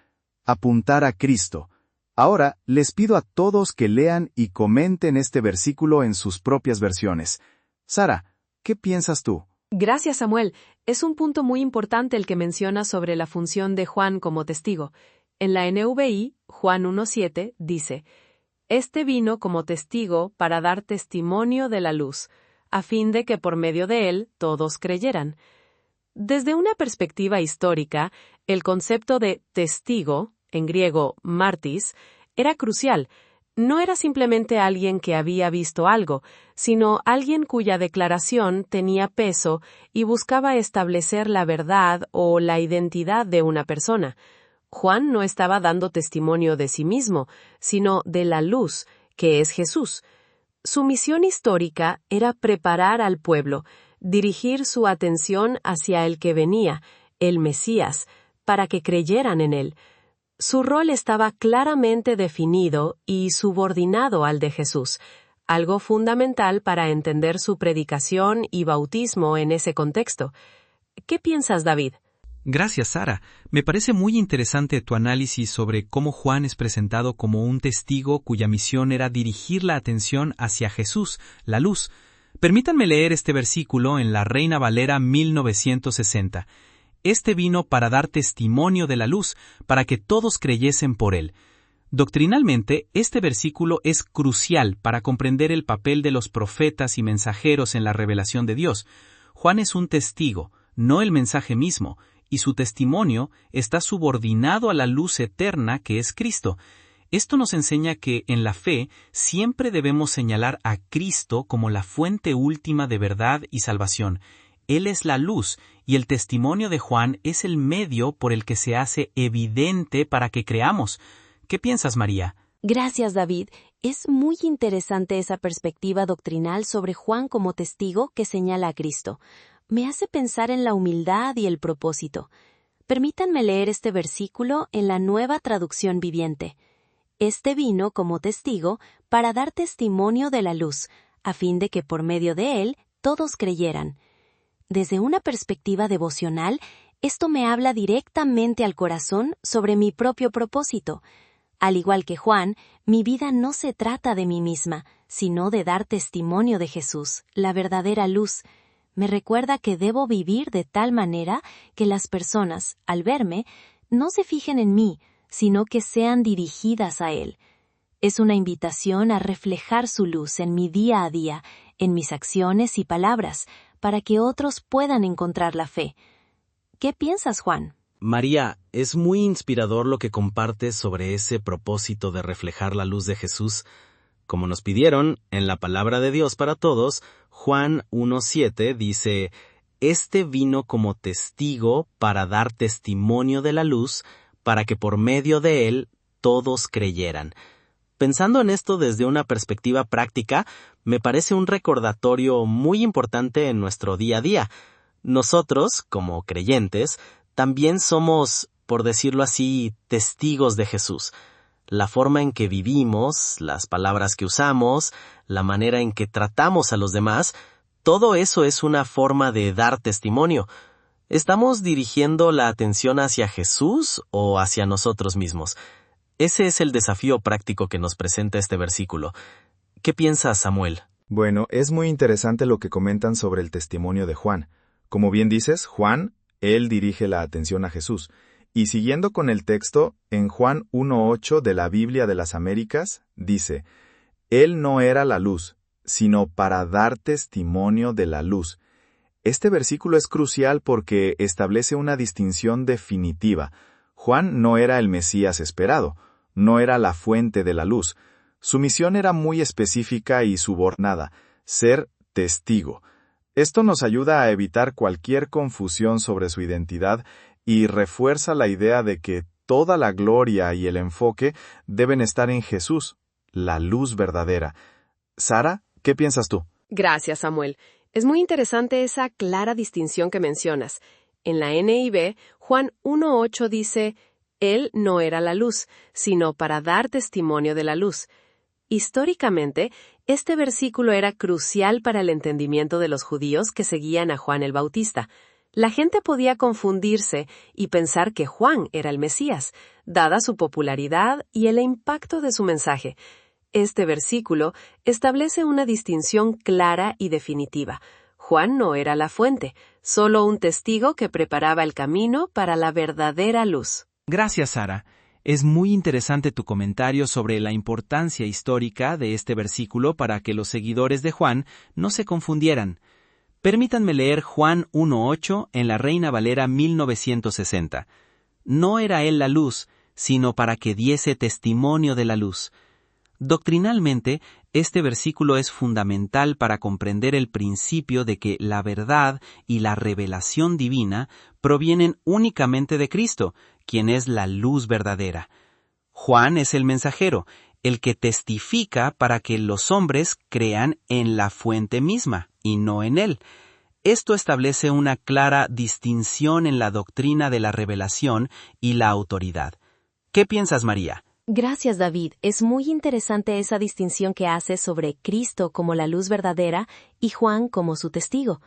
apuntar a Cristo. Ahora, les pido a todos que lean y comenten este versículo en sus propias versiones. Sara, ¿qué piensas tú? Gracias, Samuel. Es un punto muy importante el que mencionas sobre la función de Juan como testigo. En la NVI, Juan 1:7 dice: «Este vino como testigo para dar testimonio de la luz, a fin de que por medio de él todos creyeran». Desde una perspectiva histórica, el concepto de testigo, en griego martis, era crucial. No era simplemente alguien que había visto algo, sino alguien cuya declaración tenía peso y buscaba establecer la verdad o la identidad de una persona. Juan no estaba dando testimonio de sí mismo, sino de la luz, que es Jesús. Su misión histórica era preparar al pueblo, dirigir su atención hacia el que venía, el Mesías, para que creyeran en él. Su rol estaba claramente definido y subordinado al de Jesús, algo fundamental para entender su predicación y bautismo en ese contexto. ¿Qué piensas, David? Gracias, Sara. Me parece muy interesante tu análisis sobre cómo Juan es presentado como un testigo cuya misión era dirigir la atención hacia Jesús, la luz. Permítanme leer este versículo en la Reina Valera 1960. Este vino para dar testimonio de la luz, para que todos creyesen por él. Doctrinalmente, este versículo es crucial para comprender el papel de los profetas y mensajeros en la revelación de Dios. Juan es un testigo, no el mensaje mismo, y su testimonio está subordinado a la luz eterna que es Cristo. Esto nos enseña que, en la fe, siempre debemos señalar a Cristo como la fuente última de verdad y salvación. Él es la luz, y el testimonio de Juan es el medio por el que se hace evidente para que creamos. ¿Qué piensas, María? Gracias, David. Es muy interesante esa perspectiva doctrinal sobre Juan como testigo que señala a Cristo. Me hace pensar en la humildad y el propósito. Permítanme leer este versículo en la Nueva Traducción Viviente. Este vino como testigo para dar testimonio de la luz, a fin de que por medio de él todos creyeran. Desde una perspectiva devocional, esto me habla directamente al corazón sobre mi propio propósito. Al igual que Juan, mi vida no se trata de mí misma, sino de dar testimonio de Jesús, la verdadera luz. Me recuerda que debo vivir de tal manera que las personas, al verme, no se fijen en mí, sino que sean dirigidas a Él. Es una invitación a reflejar su luz en mi día a día, en mis acciones y palabras, para que otros puedan encontrar la fe. ¿Qué piensas, Juan? María, es muy inspirador lo que compartes sobre ese propósito de reflejar la luz de Jesús. Como nos pidieron, en la palabra de Dios para todos, Juan 1:7 dice: «Este vino como testigo para dar testimonio de la luz, para que por medio de él todos creyeran». Pensando en esto desde una perspectiva práctica, me parece un recordatorio muy importante en nuestro día a día. Nosotros, como creyentes, también somos, por decirlo así, testigos de Jesús. La forma en que vivimos, las palabras que usamos, la manera en que tratamos a los demás, todo eso es una forma de dar testimonio. ¿Estamos dirigiendo la atención hacia Jesús o hacia nosotros mismos? Ese es el desafío práctico que nos presenta este versículo. ¿Qué piensas, Samuel? Bueno, es muy interesante lo que comentan sobre el testimonio de Juan. Como bien dices, Juan, él dirige la atención a Jesús. Y siguiendo con el texto, en Juan 1:8 de la Biblia de las Américas, dice: «Él no era la luz, sino para dar testimonio de la luz». Este versículo es crucial porque establece una distinción definitiva. Juan no era el Mesías esperado, no era la fuente de la luz. Su misión era muy específica y subordinada: ser testigo. Esto nos ayuda a evitar cualquier confusión sobre su identidad y refuerza la idea de que toda la gloria y el enfoque deben estar en Jesús, la luz verdadera. Sara, ¿Qué piensas tú? Gracias, Samuel. Es muy interesante esa clara distinción que mencionas. En la NIV, Juan 1:8 dice, Él no era la luz, sino para dar testimonio de la luz. Históricamente, este versículo era crucial para el entendimiento de los judíos que seguían a Juan el Bautista. La gente podía confundirse y pensar que Juan era el Mesías, dada su popularidad y el impacto de su mensaje. Este versículo establece una distinción clara y definitiva. Juan no era la fuente, solo un testigo que preparaba el camino para la verdadera luz. Gracias, Sara. Es muy interesante tu comentario sobre la importancia histórica de este versículo para que los seguidores de Juan no se confundieran. Permítanme leer Juan 1:8 en la Reina Valera 1960. No era él la luz, sino para que diese testimonio de la luz. Doctrinalmente, este versículo es fundamental para comprender el principio de que la verdad y la revelación divina provienen únicamente de Cristo, quien es la luz verdadera. Juan es el mensajero, el que testifica para que los hombres crean en la fuente misma, y no en él. Esto establece una clara distinción en la doctrina de la revelación y la autoridad. ¿Qué piensas, María? Gracias, David. Es muy interesante esa distinción que haces sobre Cristo como la luz verdadera y Juan como su testigo.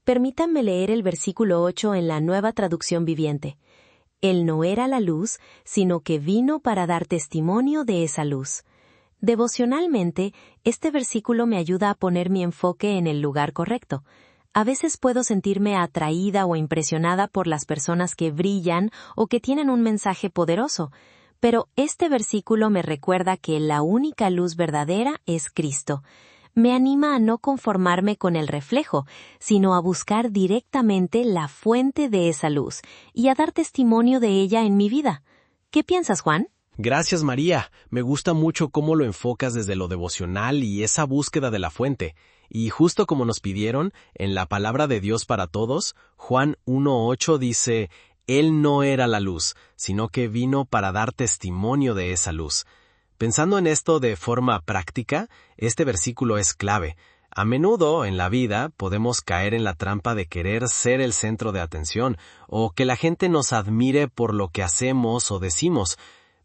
Permítanme leer el versículo 8 en la Nueva Traducción Viviente. Él no era la luz, sino que vino para dar testimonio de esa luz. Devocionalmente, este versículo me ayuda a poner mi enfoque en el lugar correcto. A veces puedo sentirme atraída o impresionada por las personas que brillan o que tienen un mensaje poderoso. Pero este versículo me recuerda que la única luz verdadera es Cristo. Me anima a no conformarme con el reflejo, sino a buscar directamente la fuente de esa luz y a dar testimonio de ella en mi vida. ¿Qué piensas, Juan? Gracias, María. Me gusta mucho cómo lo enfocas desde lo devocional y esa búsqueda de la fuente. Y justo como nos pidieron, en la palabra de Dios para todos, Juan 1:8 dice, Él no era la luz, sino que vino para dar testimonio de esa luz. Pensando en esto de forma práctica, este versículo es clave. A menudo, en la vida, podemos caer en la trampa de querer ser el centro de atención, o que la gente nos admire por lo que hacemos o decimos.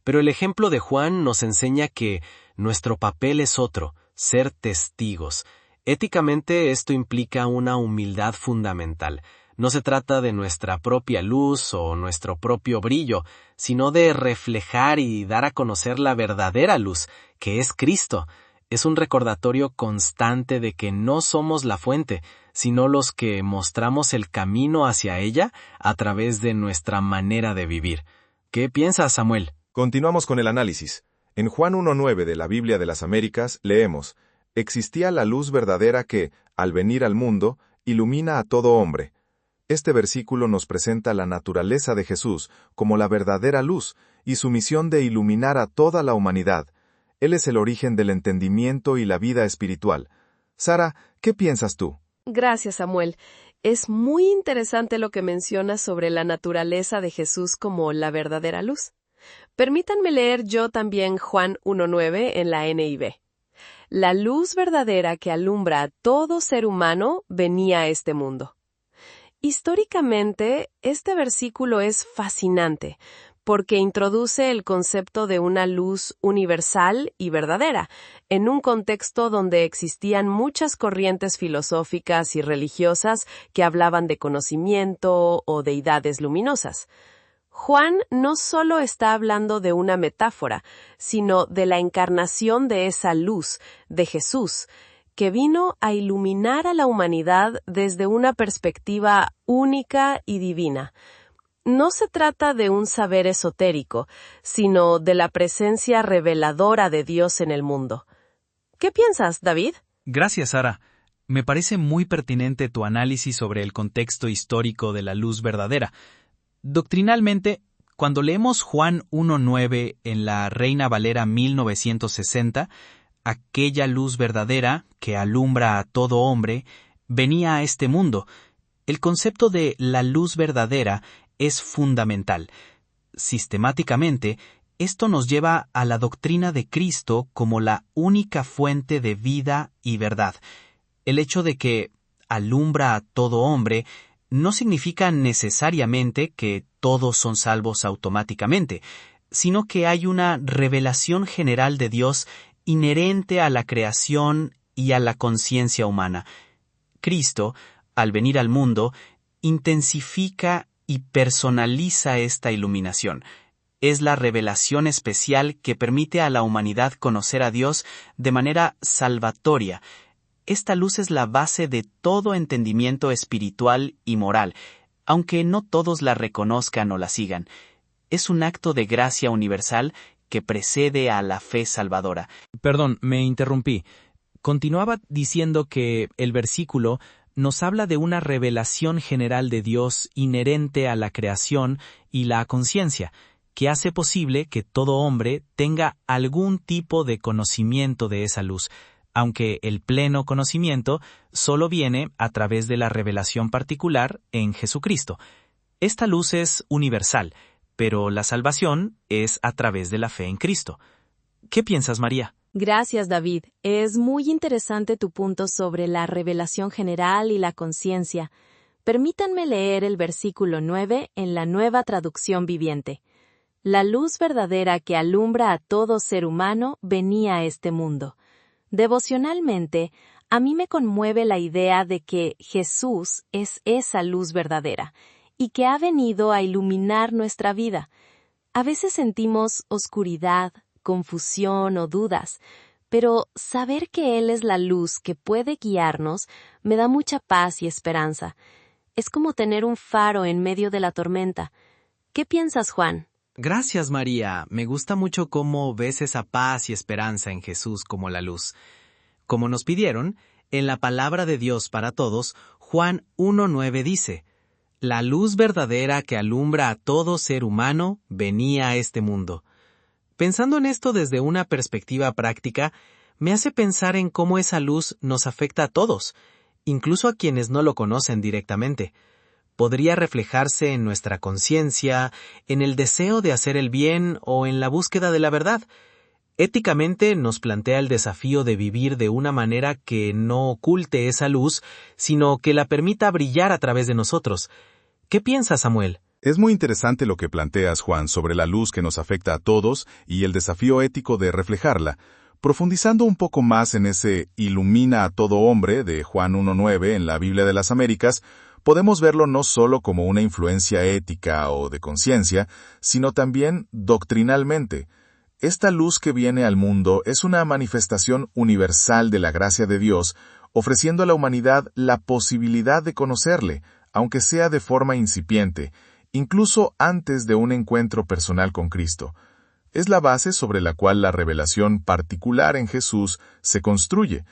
Pero el ejemplo de Juan nos enseña que nuestro papel es otro, ser testigos. Éticamente, esto implica una humildad fundamental. No se trata de nuestra propia luz o nuestro propio brillo, sino de reflejar y dar a conocer la verdadera luz, que es Cristo. Es un recordatorio constante de que no somos la fuente, sino los que mostramos el camino hacia ella a través de nuestra manera de vivir. ¿Qué piensas, Samuel? Continuamos con el análisis. En Juan 1:9 de la Biblia de las Américas leemos, «Existía la luz verdadera que, al venir al mundo, ilumina a todo hombre». Este versículo nos presenta la naturaleza de Jesús como la verdadera luz y su misión de iluminar a toda la humanidad. Él es el origen del entendimiento y la vida espiritual. Sara, ¿qué piensas tú? Gracias, Samuel. Es muy interesante lo que mencionas sobre la naturaleza de Jesús como la verdadera luz. Permítanme leer yo también Juan 1:9 en la NIV. La luz verdadera que alumbra a todo ser humano venía a este mundo. Históricamente, este versículo es fascinante, porque introduce el concepto de una luz universal y verdadera, en un contexto donde existían muchas corrientes filosóficas y religiosas que hablaban de conocimiento o deidades luminosas. Juan no solo está hablando de una metáfora, sino de la encarnación de esa luz, de Jesús, que vino a iluminar a la humanidad desde una perspectiva única y divina. No se trata de un saber esotérico, sino de la presencia reveladora de Dios en el mundo. ¿Qué piensas, David? Gracias, Sara. Me parece muy pertinente tu análisis sobre el contexto histórico de la luz verdadera. Doctrinalmente, cuando leemos Juan 1:9 en la Reina Valera 1960, aquella luz verdadera que alumbra a todo hombre venía a este mundo. El concepto de la luz verdadera es fundamental. Sistemáticamente, Esto nos lleva a la doctrina de Cristo como la única fuente de vida y verdad. El hecho de que alumbra a todo hombre no significa necesariamente que todos son salvos automáticamente, sino que hay una revelación general de Dios inherente a la creación y a la conciencia humana. Cristo, al venir al mundo, intensifica y personaliza esta iluminación. Es la revelación especial que permite a la humanidad conocer a Dios de manera salvatoria. Esta luz es la base de todo entendimiento espiritual y moral, aunque no todos la reconozcan o la sigan. Es un acto de gracia universal que precede a la fe salvadora. Perdón, me interrumpí. Continuaba diciendo que el versículo nos habla de una revelación general de Dios inherente a la creación y la conciencia, que hace posible que todo hombre tenga algún tipo de conocimiento de esa luz, aunque el pleno conocimiento solo viene a través de la revelación particular en Jesucristo. Esta luz es universal, pero la salvación es a través de la fe en Cristo. ¿Qué piensas, María? Gracias, David. Es muy interesante tu punto sobre la revelación general y la conciencia. Permítanme leer el versículo 9 en la Nueva Traducción Viviente. La luz verdadera que alumbra a todo ser humano venía a este mundo. Devocionalmente, a mí me conmueve la idea de que Jesús es esa luz verdadera y que ha venido a iluminar nuestra vida. A veces sentimos oscuridad, confusión o dudas, pero saber que Él es la luz que puede guiarnos me da mucha paz y esperanza. Es como tener un faro en medio de la tormenta. ¿Qué piensas, Juan? Gracias, María. Me gusta mucho cómo ves esa paz y esperanza en Jesús como la luz. Como nos pidieron, en la palabra de Dios para todos, Juan 1:9 dice: La luz verdadera que alumbra a todo ser humano venía a este mundo. Pensando en esto desde una perspectiva práctica, me hace pensar en cómo esa luz nos afecta a todos, incluso a quienes no lo conocen directamente. Podría reflejarse en nuestra conciencia, en el deseo de hacer el bien o en la búsqueda de la verdad. Éticamente nos plantea el desafío de vivir de una manera que no oculte esa luz, sino que la permita brillar a través de nosotros. ¿Qué piensas, Samuel? Es muy interesante lo que planteas, Juan, sobre la luz que nos afecta a todos y el desafío ético de reflejarla. Profundizando un poco más en ese ilumina a todo hombre de Juan 1:9 en la Biblia de las Américas, podemos verlo no solo como una influencia ética o de conciencia, sino también doctrinalmente. Esta luz que viene al mundo es una manifestación universal de la gracia de Dios, ofreciendo a la humanidad la posibilidad de conocerle, aunque sea de forma incipiente, incluso antes de un encuentro personal con Cristo. Es la base sobre la cual la revelación particular en Jesús se construye.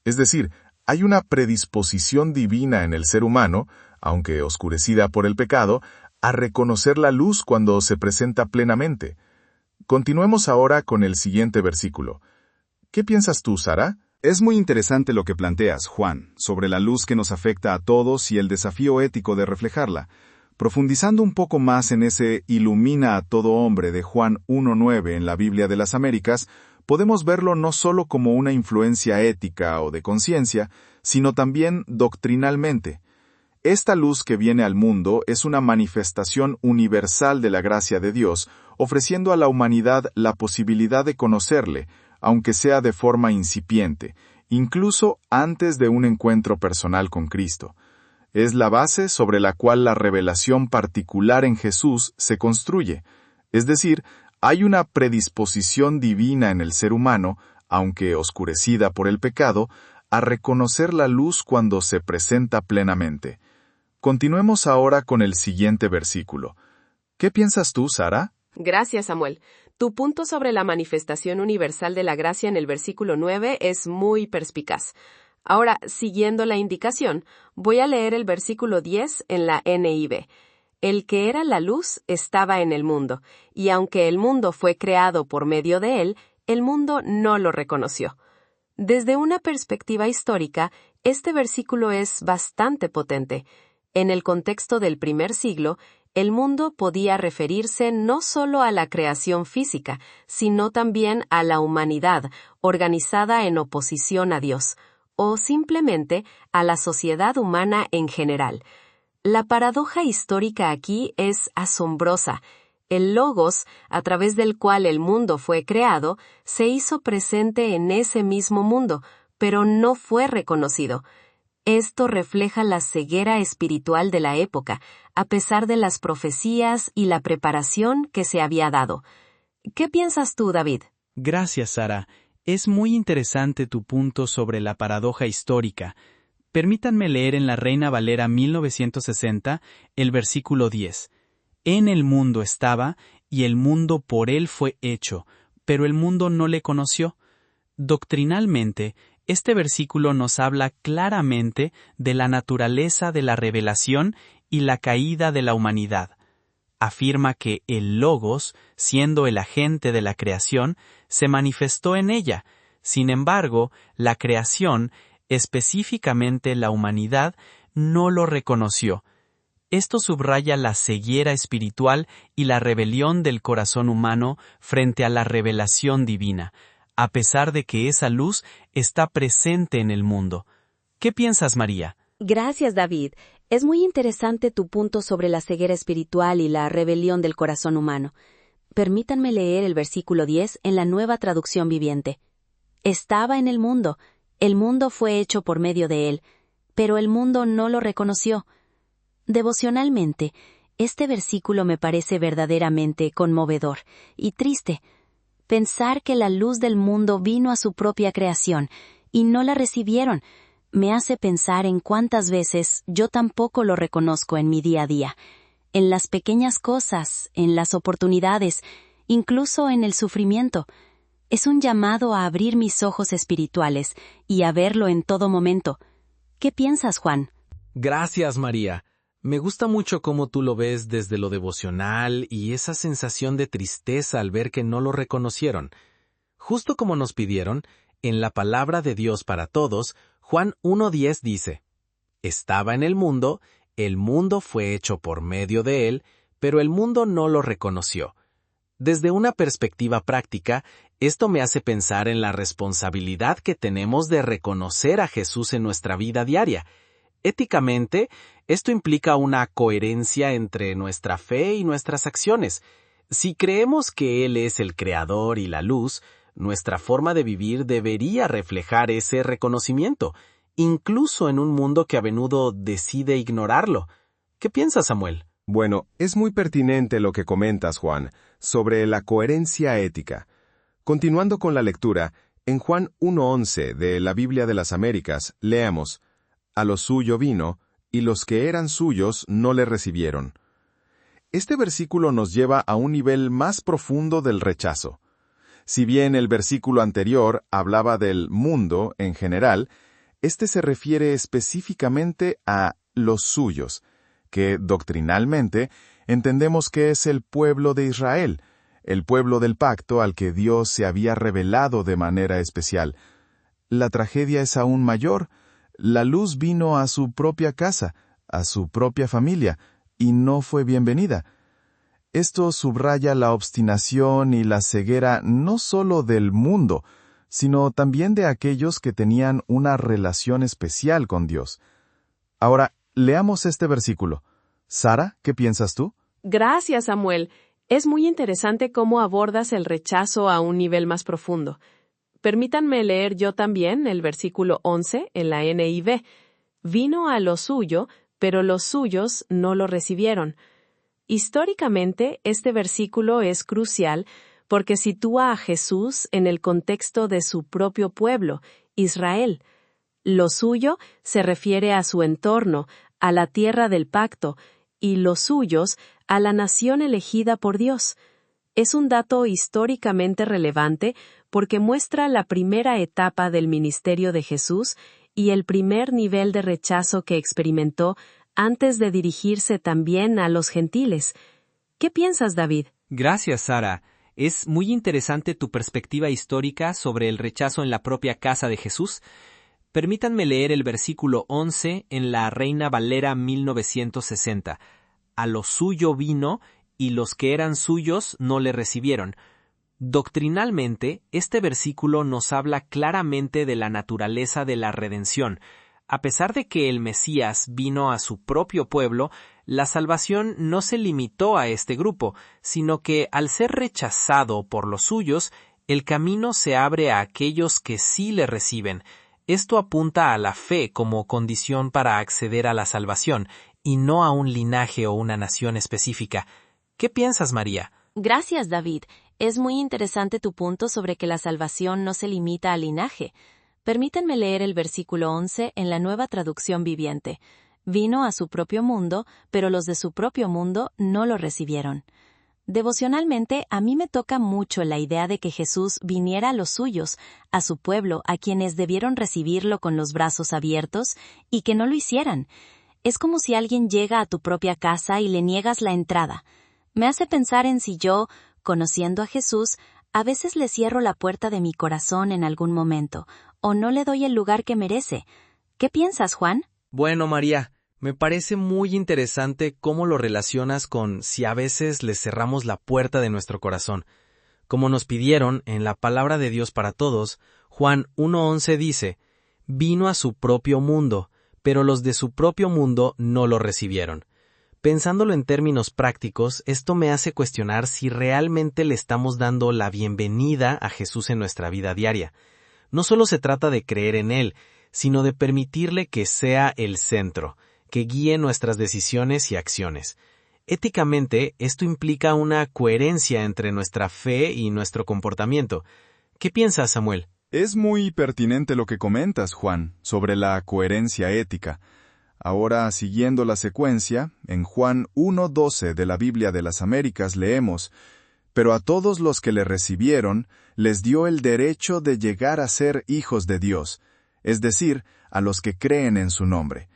Es decir, hay una predisposición divina en el ser humano, aunque oscurecida por el pecado, a reconocer la luz cuando se presenta plenamente. Continuemos ahora con el siguiente versículo. ¿Qué piensas tú, Sara? Es muy interesante lo que planteas, Juan, sobre la luz que nos afecta a todos y el desafío ético de reflejarla. Profundizando un poco más en ese ilumina a todo hombre de Juan 1:9 en la Biblia de las Américas, podemos verlo no solo como una influencia ética o de conciencia, sino también doctrinalmente. Esta luz que viene al mundo es una manifestación universal de la gracia de Dios, ofreciendo a la humanidad la posibilidad de conocerle, aunque sea de forma incipiente, incluso antes de un encuentro personal con Cristo. Es la base sobre la cual la revelación particular en Jesús se construye, es decir, hay una predisposición divina en el ser humano, aunque oscurecida por el pecado, a reconocer la luz cuando se presenta plenamente. Continuemos ahora con el siguiente versículo. ¿Qué piensas tú, Sara? Gracias, Samuel. Tu punto sobre la manifestación universal de la gracia en el versículo 9 es muy perspicaz. Ahora, siguiendo la indicación, voy a leer el versículo 10 en la NIV. El que era la luz estaba en el mundo, y aunque el mundo fue creado por medio de él, el mundo no lo reconoció. Desde una perspectiva histórica, este versículo es bastante potente. En el contexto del primer siglo, El mundo podía referirse no solo a la creación física, sino también a la humanidad, organizada en oposición a Dios, o simplemente a la sociedad humana en general. La paradoja histórica aquí es asombrosa. El Logos, a través del cual el mundo fue creado, se hizo presente en ese mismo mundo, pero no fue reconocido. Esto refleja la ceguera espiritual de la época, a pesar de las profecías y la preparación que se había dado. ¿Qué piensas tú, David? Gracias, Sara. Es muy interesante tu punto sobre la paradoja histórica. Permítanme leer en la Reina Valera 1960 el versículo 10. En el mundo estaba, y el mundo por él fue hecho, pero el mundo no le conoció. Doctrinalmente, este versículo nos habla claramente de la naturaleza de la revelación y la caída de la humanidad. Afirma que el Logos, siendo el agente de la creación, se manifestó en ella. Sin embargo, la creación, específicamente la humanidad, no lo reconoció. Esto subraya la ceguera espiritual y la rebelión del corazón humano frente a la revelación divina, a pesar de que esa luz está presente en el mundo. ¿Qué piensas, María? Gracias, David. Es muy interesante tu punto sobre la ceguera espiritual y la rebelión del corazón humano. Permítanme leer el versículo 10 en la Nueva Traducción Viviente. Estaba en el mundo fue hecho por medio de él, pero el mundo no lo reconoció. Devocionalmente, este versículo me parece verdaderamente conmovedor y triste. Pensar que la luz del mundo vino a su propia creación y no la recibieron, me hace pensar en cuántas veces yo tampoco lo reconozco en mi día a día, en las pequeñas cosas, en las oportunidades, incluso en el sufrimiento. Es un llamado a abrir mis ojos espirituales y a verlo en todo momento. ¿Qué piensas, Juan? Gracias, María. Me gusta mucho cómo tú lo ves desde lo devocional y esa sensación de tristeza al ver que no lo reconocieron. Justo como nos pidieron, en la palabra de Dios para todos, Juan 1:10 dice: Estaba en el mundo fue hecho por medio de él, pero el mundo no lo reconoció. Desde una perspectiva práctica, esto me hace pensar en la responsabilidad que tenemos de reconocer a Jesús en nuestra vida diaria. Éticamente, esto implica una coherencia entre nuestra fe y nuestras acciones. Si creemos que Él es el Creador y la luz, nuestra forma de vivir debería reflejar ese reconocimiento, incluso en un mundo que a menudo decide ignorarlo. ¿Qué piensas, Samuel? Bueno, es muy pertinente lo que comentas, Juan, sobre la coherencia ética. Continuando con la lectura, en Juan 1:11 de la Biblia de las Américas, leamos: A lo suyo vino, y los que eran suyos no le recibieron. Este versículo nos lleva a un nivel más profundo del rechazo. Si bien el versículo anterior hablaba del mundo en general, este se refiere específicamente a los suyos, que doctrinalmente entendemos que es el pueblo de Israel, el pueblo del pacto al que Dios se había revelado de manera especial. La tragedia es aún mayor. La luz vino a su propia casa, a su propia familia, y no fue bienvenida. Esto subraya la obstinación y la ceguera no solo del mundo, sino también de aquellos que tenían una relación especial con Dios. Ahora, leamos este versículo. Sara, ¿qué piensas tú? Gracias, Samuel. Es muy interesante cómo abordas el rechazo a un nivel más profundo. Permítanme leer yo también el versículo 11 en la NIV. Vino a lo suyo, pero los suyos no lo recibieron. Históricamente, este versículo es crucial porque sitúa a Jesús en el contexto de su propio pueblo, Israel. Lo suyo se refiere a su entorno, a la tierra del pacto, y los suyos a la nación elegida por Dios. Es un dato históricamente relevante porque muestra la primera etapa del ministerio de Jesús y el primer nivel de rechazo que experimentó antes de dirigirse también a los gentiles. ¿Qué piensas, David? Gracias, Sara. Es muy interesante tu perspectiva histórica sobre el rechazo en la propia casa de Jesús. Permítanme leer el versículo 11 en la Reina Valera 1960. a lo suyo vino y los que eran suyos no le recibieron. Doctrinalmente, este versículo nos habla claramente de la naturaleza de la redención. A pesar de que el Mesías vino a su propio pueblo, la salvación no se limitó a este grupo, sino que al ser rechazado por los suyos, el camino se abre a aquellos que sí le reciben. Esto apunta a la fe como condición para acceder a la salvación, y no a un linaje o una nación específica. ¿Qué piensas, María? Gracias, David. Es muy interesante tu punto sobre que la salvación no se limita al linaje. Permítanme leer el versículo 11 en la Nueva Traducción Viviente. Vino a su propio mundo, pero los de su propio mundo no lo recibieron. Devocionalmente, a mí me toca mucho la idea de que Jesús viniera a los suyos, a su pueblo, a quienes debieron recibirlo con los brazos abiertos, y que no lo hicieran. Es como si alguien llega a tu propia casa y le niegas la entrada. Me hace pensar en si yo, conociendo a Jesús, a veces le cierro la puerta de mi corazón en algún momento, o no le doy el lugar que merece. ¿Qué piensas, Juan? Bueno, María, me parece muy interesante cómo lo relacionas con si a veces le cerramos la puerta de nuestro corazón. Como nos pidieron en la palabra de Dios para todos, Juan 1:11 dice, «Vino a su propio mundo, pero los de su propio mundo no lo recibieron». Pensándolo en términos prácticos, esto me hace cuestionar si realmente le estamos dando la bienvenida a Jesús en nuestra vida diaria. No solo se trata de creer en Él, sino de permitirle que sea el centro, que guíe nuestras decisiones y acciones. Éticamente, esto implica una coherencia entre nuestra fe y nuestro comportamiento. ¿Qué piensas, Samuel? Es muy pertinente lo que comentas, Juan, sobre la coherencia ética. Ahora, siguiendo la secuencia, en Juan 1:12 de la Biblia de las Américas leemos, «Pero a todos los que le recibieron, les dio el derecho de llegar a ser hijos de Dios, es decir, a los que creen en su nombre».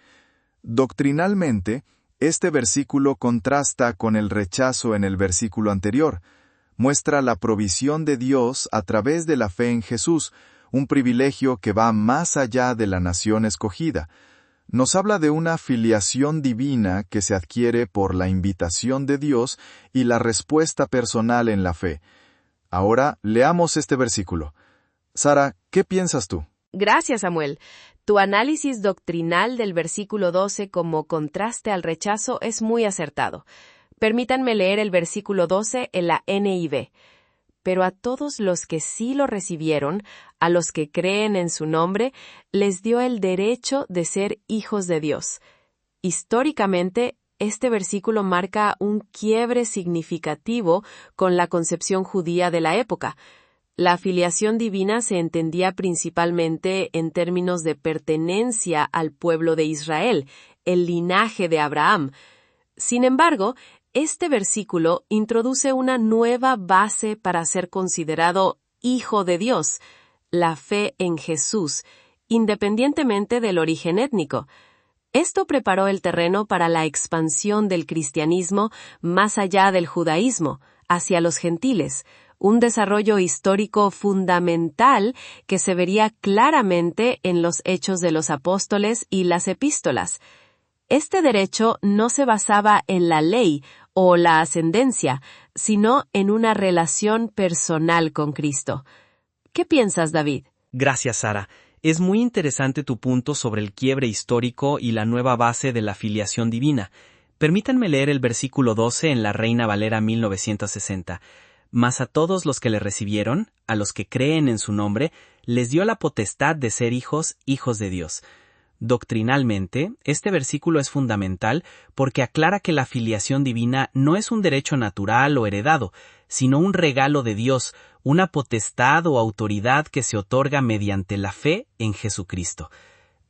Doctrinalmente, este versículo contrasta con el rechazo en el versículo anterior. Muestra la provisión de Dios a través de la fe en Jesús, un privilegio que va más allá de la nación escogida. Nos habla de una filiación divina que se adquiere por la invitación de Dios y la respuesta personal en la fe. Ahora, leamos este versículo. Sara, ¿qué piensas tú? Gracias, Samuel. Tu análisis doctrinal del versículo 12 como contraste al rechazo es muy acertado. Permítanme leer el versículo 12 en la NIV. Pero a todos los que sí lo recibieron, a los que creen en su nombre, les dio el derecho de ser hijos de Dios. Históricamente, este versículo marca un quiebre significativo con la concepción judía de la época. La filiación divina se entendía principalmente en términos de pertenencia al pueblo de Israel, el linaje de Abraham. Sin embargo, este versículo introduce una nueva base para ser considerado hijo de Dios, la fe en Jesús, independientemente del origen étnico. Esto preparó el terreno para la expansión del cristianismo más allá del judaísmo, hacia los gentiles, un desarrollo histórico fundamental que se vería claramente en los Hechos de los Apóstoles y las epístolas. Este derecho no se basaba en la ley o la ascendencia, sino en una relación personal con Cristo. ¿Qué piensas, David? Gracias, Sara. Es muy interesante tu punto sobre el quiebre histórico y la nueva base de la filiación divina. Permítanme leer el versículo 12 en la Reina Valera 1960. Mas a todos los que le recibieron, a los que creen en su nombre, les dio la potestad de ser hijos de Dios. Doctrinalmente, este versículo es fundamental porque aclara que la filiación divina no es un derecho natural o heredado, sino un regalo de Dios, una potestad o autoridad que se otorga mediante la fe en Jesucristo.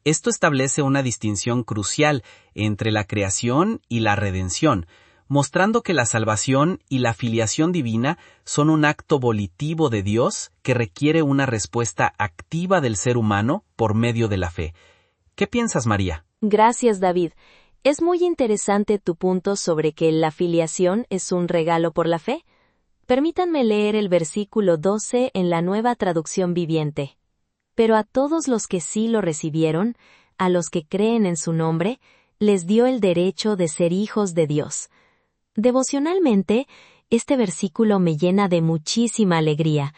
Esto establece una distinción crucial entre la creación y la redención, mostrando que la salvación y la filiación divina son un acto volitivo de Dios que requiere una respuesta activa del ser humano por medio de la fe. ¿Qué piensas, María? Gracias, David. Es muy interesante tu punto sobre que la filiación es un regalo por la fe. Permítanme leer el versículo 12 en la Nueva Traducción Viviente. Pero a todos los que sí lo recibieron, a los que creen en su nombre, les dio el derecho de ser hijos de Dios. Devocionalmente, este versículo me llena de muchísima alegría.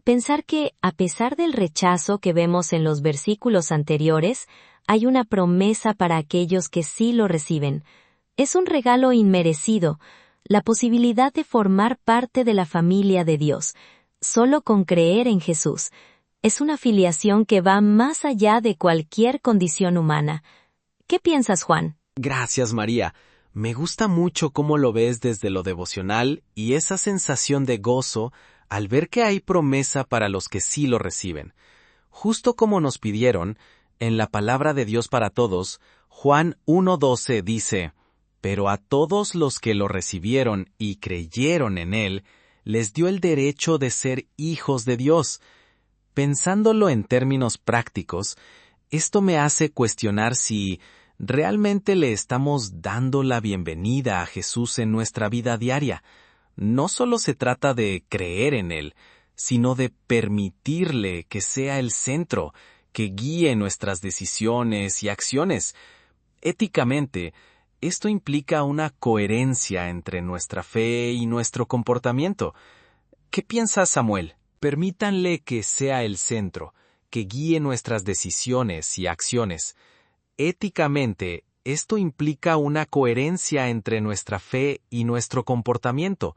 Pensar que, a pesar del rechazo que vemos en los versículos anteriores, hay una promesa para aquellos que sí lo reciben. Es un regalo inmerecido, la posibilidad de formar parte de la familia de Dios, solo con creer en Jesús. Es una filiación que va más allá de cualquier condición humana. ¿Qué piensas, Juan? Gracias, María. Me gusta mucho cómo lo ves desde lo devocional y esa sensación de gozo al ver que hay promesa para los que sí lo reciben. Justo como nos pidieron, en la palabra de Dios para todos, Juan 1:12 dice: «Pero a todos los que lo recibieron y creyeron en él, les dio el derecho de ser hijos de Dios». Pensándolo en términos prácticos, esto me hace cuestionar si realmente le estamos dando la bienvenida a Jesús en nuestra vida diaria. No solo se trata de creer en Él, sino de permitirle que sea el centro, que guíe nuestras decisiones y acciones. Éticamente, esto implica una coherencia entre nuestra fe y nuestro comportamiento. ¿Qué piensa Samuel? Permítanle que sea el centro, que guíe nuestras decisiones y acciones. Éticamente, esto implica una coherencia entre nuestra fe y nuestro comportamiento.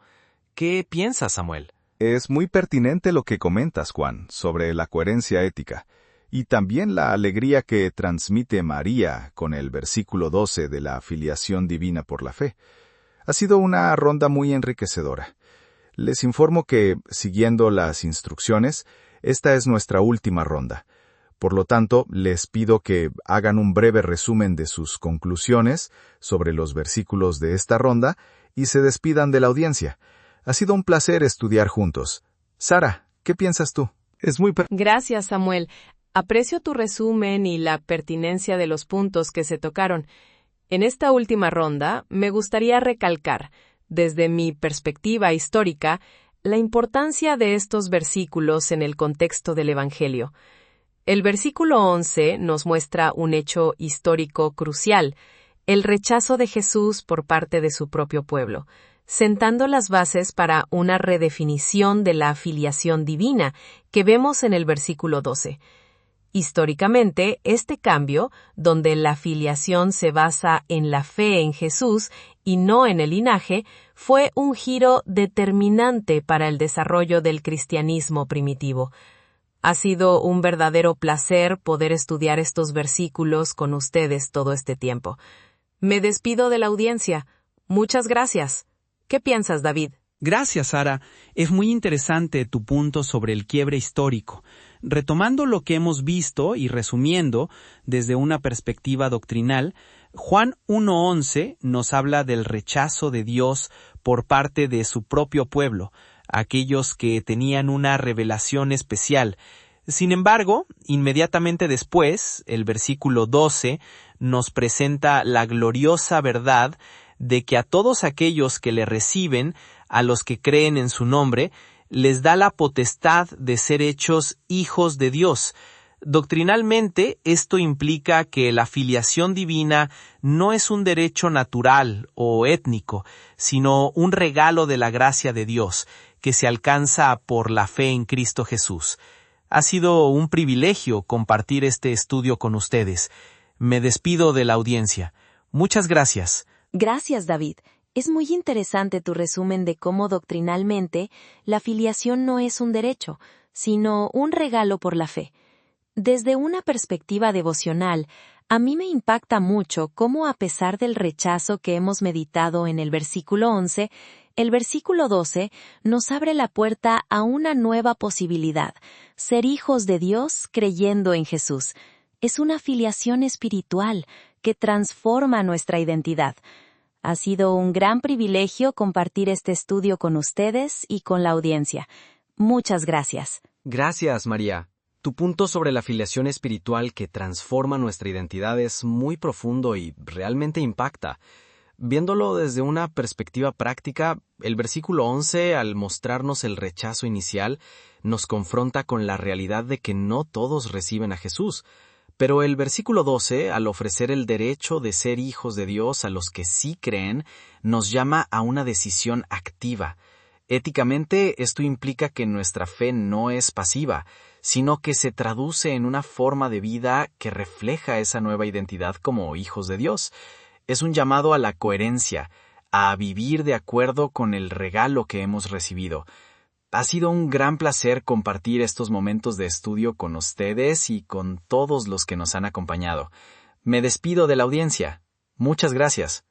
¿Qué piensas, Samuel? Es muy pertinente lo que comentas, Juan, sobre la coherencia ética, y también la alegría que transmite María con el versículo 12 de la filiación divina por la fe. Ha sido una ronda muy enriquecedora. Les informo que, siguiendo las instrucciones, esta es nuestra última ronda. Por lo tanto, les pido que hagan un breve resumen de sus conclusiones sobre los versículos de esta ronda y se despidan de la audiencia. Ha sido un placer estudiar juntos. Sara, ¿qué piensas tú? Gracias, Samuel. Aprecio tu resumen y la pertinencia de los puntos que se tocaron. En esta última ronda, me gustaría recalcar, desde mi perspectiva histórica, la importancia de estos versículos en el contexto del Evangelio. El versículo 11 nos muestra un hecho histórico crucial, el rechazo de Jesús por parte de su propio pueblo, sentando las bases para una redefinición de la filiación divina que vemos en el versículo 12. Históricamente, este cambio, donde la filiación se basa en la fe en Jesús y no en el linaje, fue un giro determinante para el desarrollo del cristianismo primitivo. Ha sido un verdadero placer poder estudiar estos versículos con ustedes todo este tiempo. Me despido de la audiencia. Muchas gracias. ¿Qué piensas, David? Gracias, Sara. Es muy interesante tu punto sobre el quiebre histórico. Retomando lo que hemos visto y resumiendo desde una perspectiva doctrinal, Juan 1:11 nos habla del rechazo de Dios por parte de su propio pueblo, aquellos que tenían una revelación especial. Sin embargo, inmediatamente después, el versículo 12 nos presenta la gloriosa verdad de que a todos aquellos que le reciben, a los que creen en su nombre, les da la potestad de ser hechos hijos de Dios. Doctrinalmente, esto implica que la filiación divina no es un derecho natural o étnico, sino un regalo de la gracia de Dios, que se alcanza por la fe en Cristo Jesús. Ha sido un privilegio compartir este estudio con ustedes. Me despido de la audiencia. Muchas gracias. Gracias, David. Es muy interesante tu resumen de cómo doctrinalmente la filiación no es un derecho, sino un regalo por la fe. Desde una perspectiva devocional, a mí me impacta mucho cómo a pesar del rechazo que hemos meditado en el versículo 11, el versículo 12 nos abre la puerta a una nueva posibilidad, ser hijos de Dios creyendo en Jesús. Es una filiación espiritual que transforma nuestra identidad. Ha sido un gran privilegio compartir este estudio con ustedes y con la audiencia. Muchas gracias. Gracias, María. Tu punto sobre la filiación espiritual que transforma nuestra identidad es muy profundo y realmente impacta. Viéndolo desde una perspectiva práctica, el versículo 11, al mostrarnos el rechazo inicial, nos confronta con la realidad de que no todos reciben a Jesús. Pero el versículo 12, al ofrecer el derecho de ser hijos de Dios a los que sí creen, nos llama a una decisión activa. Éticamente, esto implica que nuestra fe no es pasiva, sino que se traduce en una forma de vida que refleja esa nueva identidad como hijos de Dios. Es un llamado a la coherencia, a vivir de acuerdo con el regalo que hemos recibido. Ha sido un gran placer compartir estos momentos de estudio con ustedes y con todos los que nos han acompañado. Me despido de la audiencia. Muchas gracias.